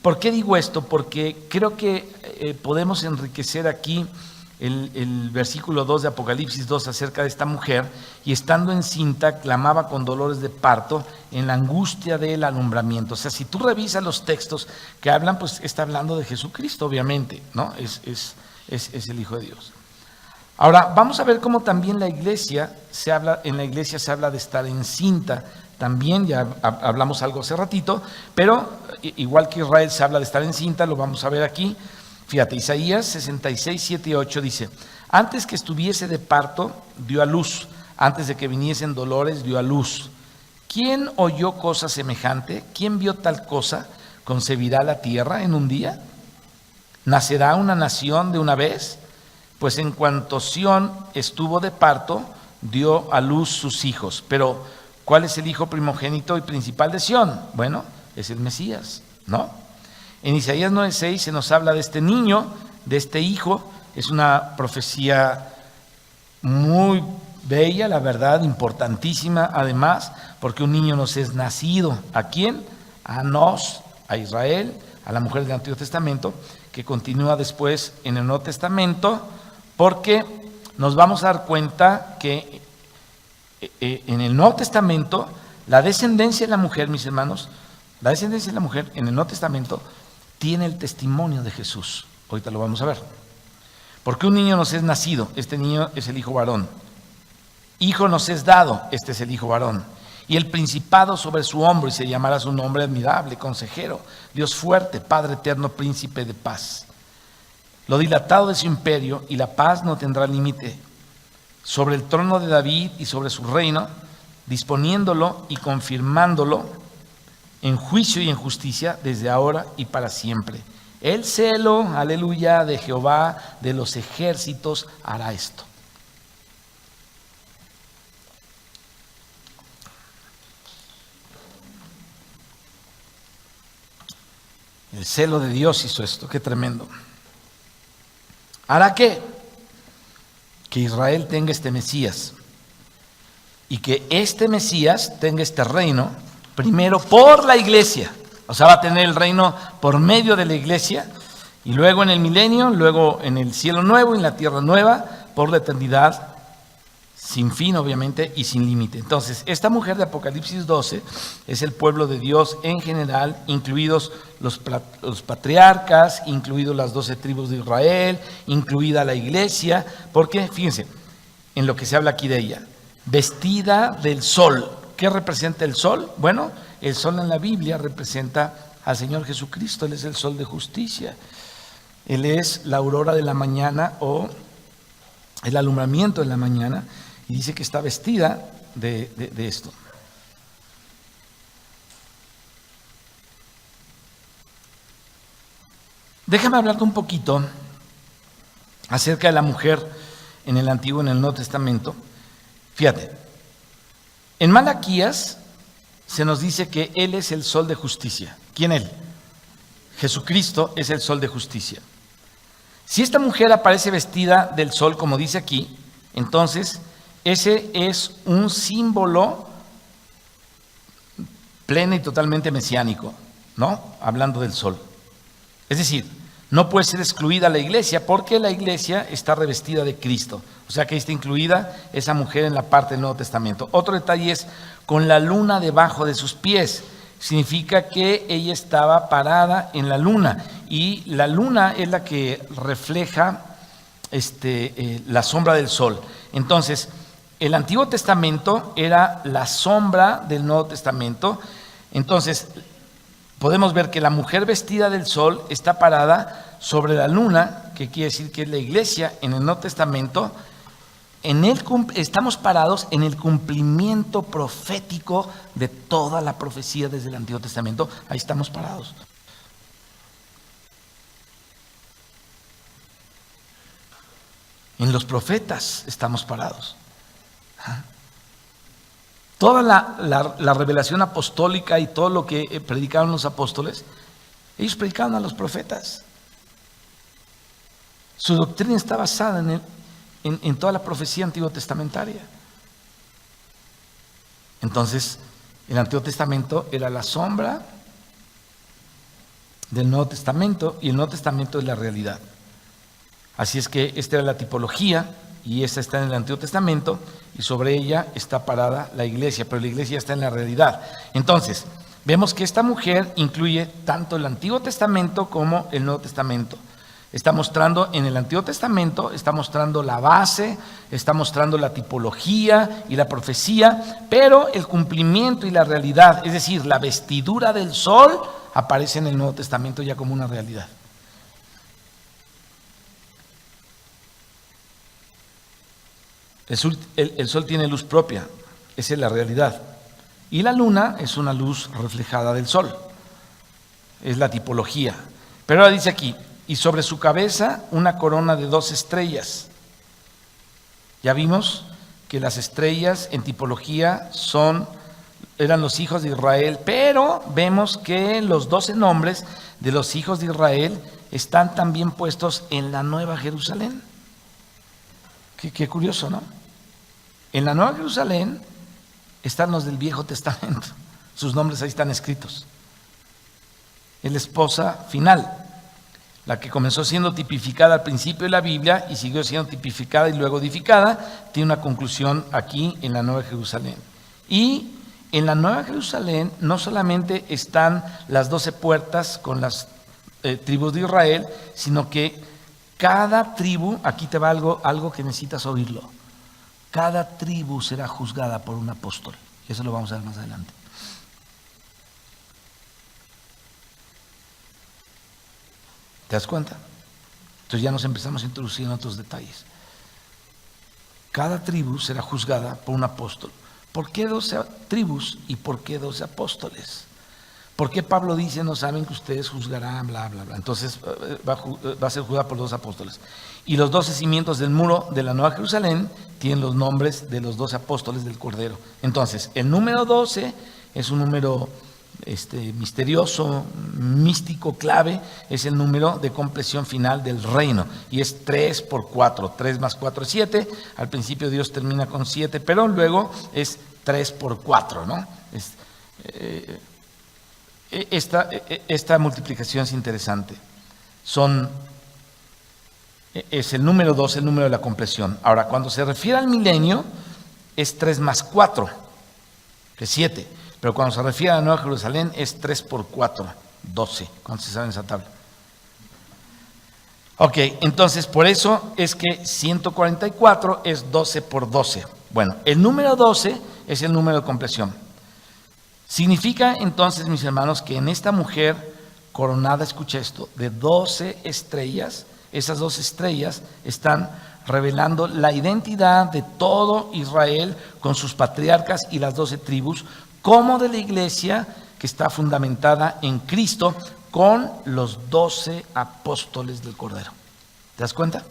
¿por qué digo esto? Porque creo que podemos enriquecer aquí el versículo 2 de Apocalipsis 2 acerca de esta mujer, y estando encinta clamaba con dolores de parto en la angustia del alumbramiento. O sea, si tú revisas los textos que hablan, pues está hablando de Jesucristo, obviamente, ¿no? Es el Hijo de Dios. Ahora, vamos a ver cómo también en la iglesia se habla de estar encinta. También ya hablamos algo hace ratito, pero igual que Israel se habla de estar encinta, lo vamos a ver aquí. Fíjate, Isaías 66, 7 y 8 dice: antes que estuviese de parto, dio a luz; antes de que viniesen dolores, dio a luz. ¿Quién oyó cosa semejante? ¿Quién vio tal cosa? ¿Concebirá la tierra en un día? ¿Nacerá una nación de una vez? Pues en cuanto Sión estuvo de parto, dio a luz sus hijos. Pero, ¿cuál es el hijo primogénito y principal de Sión? Bueno, es el Mesías, ¿no? En Isaías 9:6 se nos habla de este niño, de este hijo. Es una profecía muy bella, la verdad, importantísima además, porque un niño nos es nacido. ¿A quién? A nos, a Israel, a la mujer del Antiguo Testamento, que continúa después en el Nuevo Testamento, porque nos vamos a dar cuenta que en el Nuevo Testamento la descendencia de la mujer, mis hermanos, la descendencia de la mujer en el Nuevo Testamento tiene el testimonio de Jesús. Ahorita lo vamos a ver. Porque un niño nos es nacido, este niño es el hijo varón. Hijo nos es dado, este es el hijo varón. Y el principado sobre su hombro, y se llamará su nombre admirable, consejero, Dios fuerte, Padre eterno, príncipe de paz. Lo dilatado de su imperio y la paz no tendrá límite. Sobre el trono de David y sobre su reino, disponiéndolo y confirmándolo en juicio y en justicia desde ahora y para siempre. El celo, aleluya, de Jehová de los ejércitos hará esto. El celo de Dios hizo esto, qué tremendo. ¿Hará qué? Que Israel tenga este Mesías y que este Mesías tenga este reino primero por la iglesia. O sea, va a tener el reino por medio de la iglesia y luego en el milenio, luego en el cielo nuevo y en la tierra nueva por la eternidad, sin fin obviamente y sin límite. Entonces, esta mujer de Apocalipsis 12 es el pueblo de Dios en general, incluidos los patriarcas, incluidos las 12 tribus de Israel, incluida la iglesia, porque fíjense en lo que se habla aquí de ella, vestida del sol. ¿Qué representa el sol? Bueno, el sol en la Biblia representa al Señor Jesucristo. Él es el sol de justicia. Él es la aurora de la mañana o el alumbramiento de la mañana. Y dice que está vestida de esto. Déjame hablarte un poquito acerca de la mujer en el Antiguo y en el Nuevo Testamento. Fíjate, en Malaquías se nos dice que Él es el sol de justicia. ¿Quién Él? Jesucristo es el sol de justicia. Si esta mujer aparece vestida del sol, como dice aquí, entonces ese es un símbolo pleno y totalmente mesiánico, ¿no? Hablando del sol. Es decir, no puede ser excluida la iglesia porque la iglesia está revestida de Cristo. O sea que ahí está incluida esa mujer en la parte del Nuevo Testamento. Otro detalle es con la luna debajo de sus pies. Significa que ella estaba parada en la luna y la luna es la que refleja la sombra del sol. Entonces, el Antiguo Testamento era la sombra del Nuevo Testamento. Entonces, podemos ver que la mujer vestida del sol está parada sobre la luna, que quiere decir que es la iglesia en el Nuevo Testamento. Estamos parados en el cumplimiento profético de toda la profecía desde el Antiguo Testamento. Ahí estamos parados. En los profetas estamos parados. Toda la revelación apostólica y todo lo que predicaron los apóstoles, ellos predicaban a los profetas. Su doctrina está basada en toda la profecía antiguo testamentaria. Entonces, el Antiguo Testamento era la sombra del Nuevo Testamento y el Nuevo Testamento es la realidad. Así es que esta era la tipología y esta está en el Antiguo Testamento y sobre ella está parada la iglesia, pero la iglesia está en la realidad. Entonces, vemos que esta mujer incluye tanto el Antiguo Testamento como el Nuevo Testamento. Está mostrando en el Antiguo Testamento, está mostrando la base, está mostrando la tipología y la profecía, pero el cumplimiento y la realidad, es decir, la vestidura del sol, aparece en el Nuevo Testamento ya como una realidad. El sol tiene luz propia, esa es la realidad. Y la luna es una luz reflejada del sol, es la tipología. Pero ahora dice aquí, y sobre su cabeza una corona de 2 estrellas. Ya vimos que las estrellas en tipología eran los hijos de Israel, pero vemos que los 12 nombres de los hijos de Israel están también puestos en la Nueva Jerusalén. Qué curioso, ¿no? En la Nueva Jerusalén están los del Viejo Testamento. Sus nombres ahí están escritos. Es la esposa final, la que comenzó siendo tipificada al principio de la Biblia y siguió siendo tipificada y luego edificada, tiene una conclusión aquí en la Nueva Jerusalén. Y en la Nueva Jerusalén no solamente están las 12 puertas con las tribus de Israel, sino que cada tribu, aquí te va algo que necesitas oírlo, cada tribu será juzgada por un apóstol. Eso lo vamos a ver más adelante. ¿Te das cuenta? Entonces ya nos empezamos a introducir en otros detalles. Cada tribu será juzgada por un apóstol. ¿Por qué 12 tribus y por qué 12 apóstoles? ¿Por qué Pablo dice, no saben que ustedes juzgarán, bla, bla, bla? Entonces va a ser juzgada por 2 apóstoles. Y los 12 cimientos del muro de la Nueva Jerusalén tienen los nombres de los 12 apóstoles del Cordero. Entonces, el número 12 es un número misterioso, místico, clave, es el número de compleción final del reino. Y es 3 por 4. 3 más 4 es 7. Al principio Dios termina con 7, pero luego es 3 por 4, ¿no? Esta multiplicación es interesante. Es el número 2, el número de la compleción. Ahora, cuando se refiere al milenio, es 3 más 4, que es 7. Pero cuando se refiere a la Nueva Jerusalén, es 3 por 4, 12, cuando se sabe en esa tabla. Ok, entonces por eso es que 144 es 12 por 12. Bueno, el número 12 es el número de compleción. Significa entonces, mis hermanos, que en esta mujer coronada, escucha esto, de 12 estrellas, esas 12 estrellas están revelando la identidad de todo Israel con sus patriarcas y las 12 tribus, como de la iglesia que está fundamentada en Cristo con los 12 apóstoles del Cordero. ¿Te das cuenta?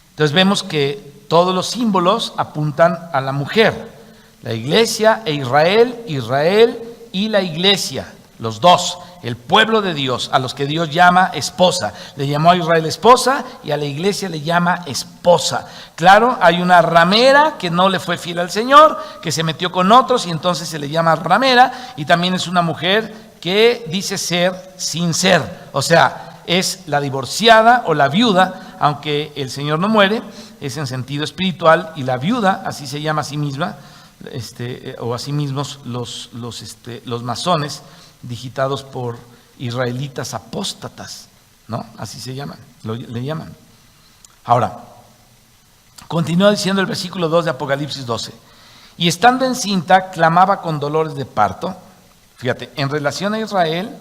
Entonces vemos que todos los símbolos apuntan a la mujer, la iglesia e Israel, Israel y la iglesia, los dos, el pueblo de Dios, a los que Dios llama esposa. Le llamó a Israel esposa y a la iglesia le llama esposa. Claro, hay una ramera que no le fue fiel al Señor, que se metió con otros y entonces se le llama ramera, y también es una mujer que dice ser sin ser, o sea, es la divorciada o la viuda, aunque el Señor no muere, es en sentido espiritual, y la viuda, así se llama a sí misma, o a sí mismos los masones, digitados por israelitas apóstatas, ¿no? Así se llaman, le llaman. Ahora, continúa diciendo el versículo 2 de Apocalipsis 12. Y estando encinta, clamaba con dolores de parto. Fíjate, en relación a Israel,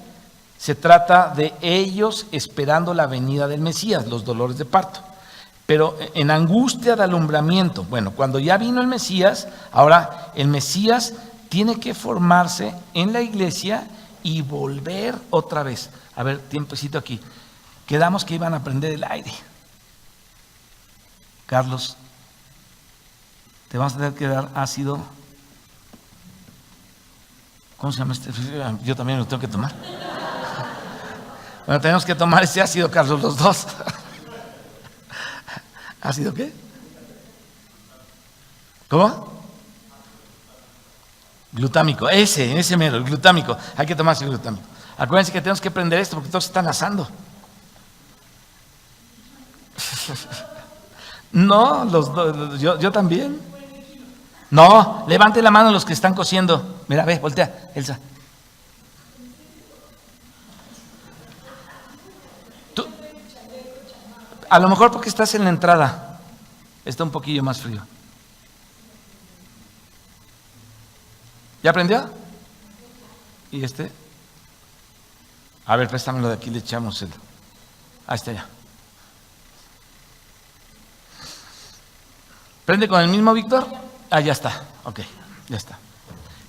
se trata de ellos esperando la venida del Mesías, los dolores de parto. Pero en angustia de alumbramiento, bueno, cuando ya vino el Mesías, ahora el Mesías tiene que formarse en la iglesia y volver otra vez. A ver, tiempecito aquí. Quedamos que iban a prender el aire. Carlos, te vamos a tener que dar ácido. ¿Cómo se llama este? Yo también lo tengo que tomar. Bueno, tenemos que tomar ese ácido, Carlos, los dos. ¿Ácido qué? ¿Cómo? Glutámico, ese mero, el glutámico. Hay que tomarse el glutámico. Acuérdense que tenemos que prender esto porque todos están asando. No, yo también. No, levante la mano los que están cociendo. Mira, ve, voltea, Elsa. Tú, a lo mejor porque estás en la entrada, está un poquillo más frío. ¿Ya aprendió? ¿Y este? A ver, préstamelo de aquí, le echamos el... Ahí está ya. ¿Prende con el mismo, Víctor? Ah, ya está. Ok, ya está.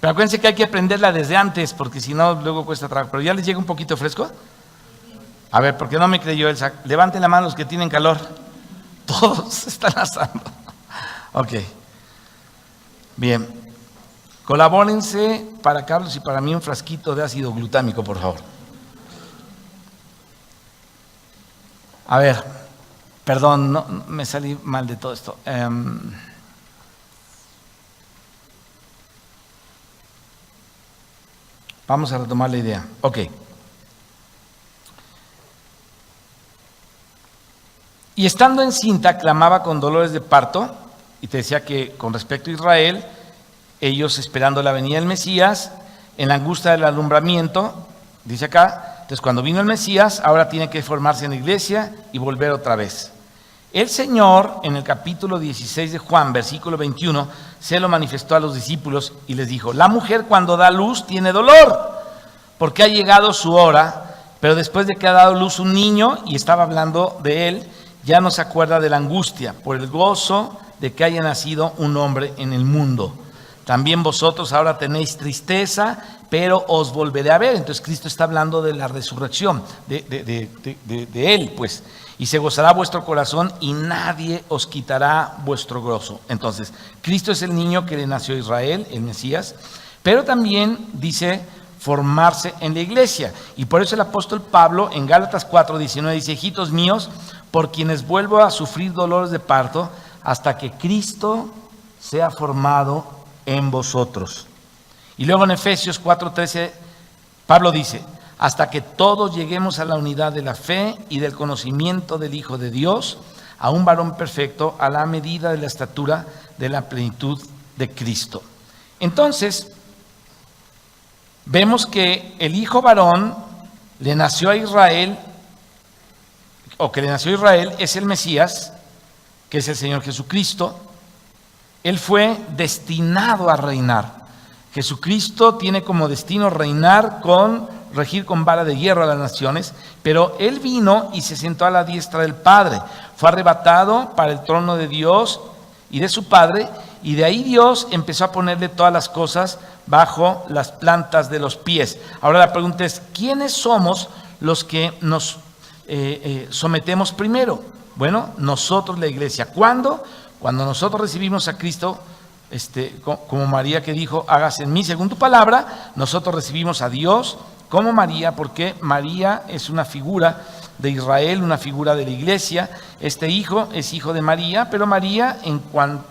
Pero acuérdense que hay que prenderla desde antes, porque si no, luego cuesta trabajo. Pero ya les llega un poquito fresco. A ver, ¿por qué no me creyó Elsa? Levanten la mano los que tienen calor. Todos están asando. Ok. Bien. Colabórense para Carlos y para mí un frasquito de ácido glutámico, por favor. A ver, perdón, no, me salí mal de todo esto. Vamos a retomar la idea. Ok. Y estando encinta, clamaba con dolores de parto, y te decía que con respecto a Israel, ellos esperando la venida del Mesías, en la angustia del alumbramiento, dice acá, entonces cuando vino el Mesías, ahora tiene que formarse en la iglesia y volver otra vez. El Señor, en el capítulo 16 de Juan, versículo 21, se lo manifestó a los discípulos y les dijo, la mujer cuando da luz tiene dolor, porque ha llegado su hora, pero después de que ha dado luz un niño, y estaba hablando de él, ya no se acuerda de la angustia, por el gozo de que haya nacido un hombre en el mundo. También vosotros ahora tenéis tristeza, pero os volveré a ver. Entonces Cristo está hablando de la resurrección, de Él, pues. Y se gozará vuestro corazón y nadie os quitará vuestro gozo. Entonces, Cristo es el niño que le nació a Israel, el Mesías. Pero también dice, formarse en la iglesia. Y por eso el apóstol Pablo en Gálatas 4:19 dice: hijitos míos, por quienes vuelvo a sufrir dolores de parto, hasta que Cristo sea formado en vosotros. Y luego en Efesios 4:13, Pablo dice: hasta que todos lleguemos a la unidad de la fe y del conocimiento del Hijo de Dios, a un varón perfecto, a la medida de la estatura de la plenitud de Cristo. Entonces, vemos que el hijo varón le nació a Israel, o que le nació a Israel, es el Mesías, que es el Señor Jesucristo. Él fue destinado a reinar. Jesucristo tiene como destino regir con vara de hierro a las naciones, pero Él vino y se sentó a la diestra del Padre. Fue arrebatado para el trono de Dios y de su Padre, y de ahí Dios empezó a ponerle todas las cosas bajo las plantas de los pies. Ahora la pregunta es: ¿quiénes somos los que nos sometemos primero? Bueno, nosotros, la iglesia. ¿Cuándo? Cuando nosotros recibimos a Cristo, como María, que dijo: hágase en mí según tu palabra. Nosotros recibimos a Dios como María, porque María es una figura de Israel, una figura de la iglesia. Este hijo es hijo de María, pero María, en cuanto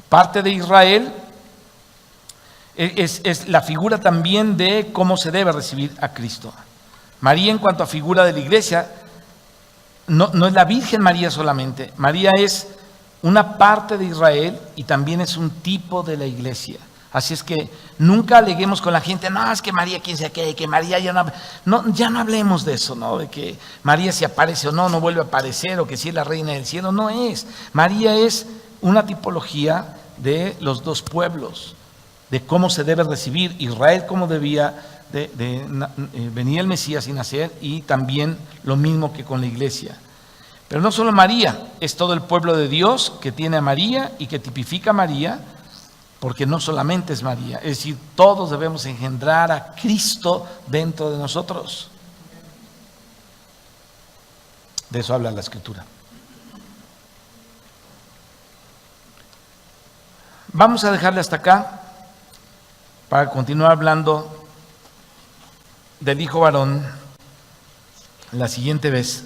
parte de Israel, es la figura también de cómo se debe recibir a Cristo. María, en cuanto a figura de la iglesia, no es la Virgen María solamente. María es una parte de Israel y también es un tipo de la iglesia. Así es que nunca aleguemos con la gente: no, es que María quién sabe qué, que María ya no hablemos de eso, ¿no? De que María si aparece o no vuelve a aparecer, o que si es la reina del cielo. No es. María es una tipología de los dos pueblos, de cómo se debe recibir Israel, cómo debía venir el Mesías y nacer, y también lo mismo que con la iglesia. Pero no solo María, es todo el pueblo de Dios que tiene a María y que tipifica a María, porque no solamente es María, es decir, todos debemos engendrar a Cristo dentro de nosotros. De eso habla la Escritura. Vamos a dejarle hasta acá para continuar hablando del hijo varón la siguiente vez.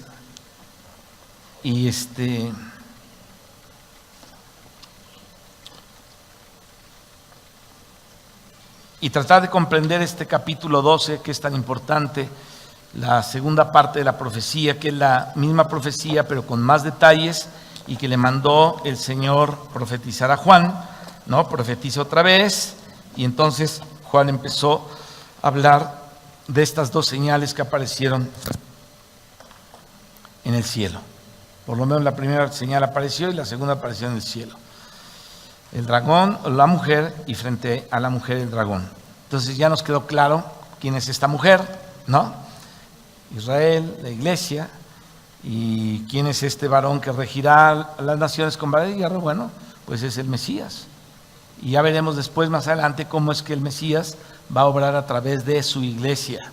Y tratar de comprender este capítulo 12, que es tan importante, la segunda parte de la profecía, que es la misma profecía pero con más detalles, y que le mandó el Señor profetizar a Juan, ¿no? Profetiza otra vez, y entonces Juan empezó a hablar de estas dos señales que aparecieron en el cielo. Por lo menos la primera señal apareció y la segunda apareció en el cielo. El dragón, la mujer, y frente a la mujer el dragón. Entonces ya nos quedó claro quién es esta mujer, ¿no? Israel, la iglesia. Y quién es este varón que regirá a las naciones con vara de hierro. Bueno, pues es el Mesías. Y ya veremos después, más adelante, cómo es que el Mesías va a obrar a través de su iglesia.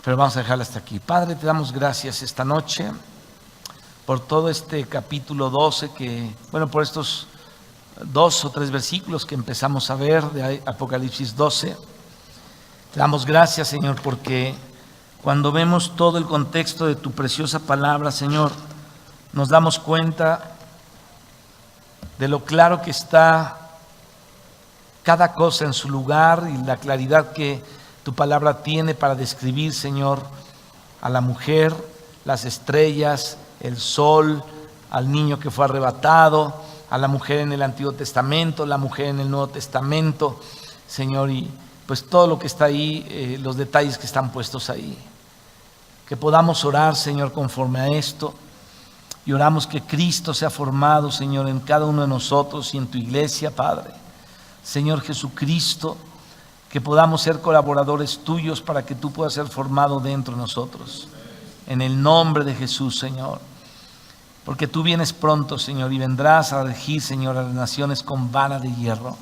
Pero vamos a dejarla hasta aquí. Padre, te damos gracias esta noche por todo este capítulo 12, por estos 2 o 3 versículos que empezamos a ver de Apocalipsis 12. Te damos gracias, Señor, porque cuando vemos todo el contexto de tu preciosa palabra, Señor, nos damos cuenta de lo claro que está cada cosa en su lugar y la claridad que tu palabra tiene para describir, Señor, a la mujer, las estrellas, el sol, al niño que fue arrebatado, a la mujer en el Antiguo Testamento, la mujer en el Nuevo Testamento, Señor, y pues todo lo que está ahí, los detalles que están puestos ahí. Que podamos orar, Señor, conforme a esto, y oramos que Cristo sea formado, Señor, en cada uno de nosotros y en tu iglesia, Padre. Señor Jesucristo, que podamos ser colaboradores tuyos para que tú puedas ser formado dentro de nosotros. En el nombre de Jesús, Señor. Porque tú vienes pronto, Señor, y vendrás a regir, Señor, a las naciones con vara de hierro.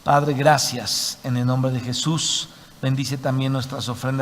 Padre, gracias. En el nombre de Jesús, bendice también nuestras ofrendas.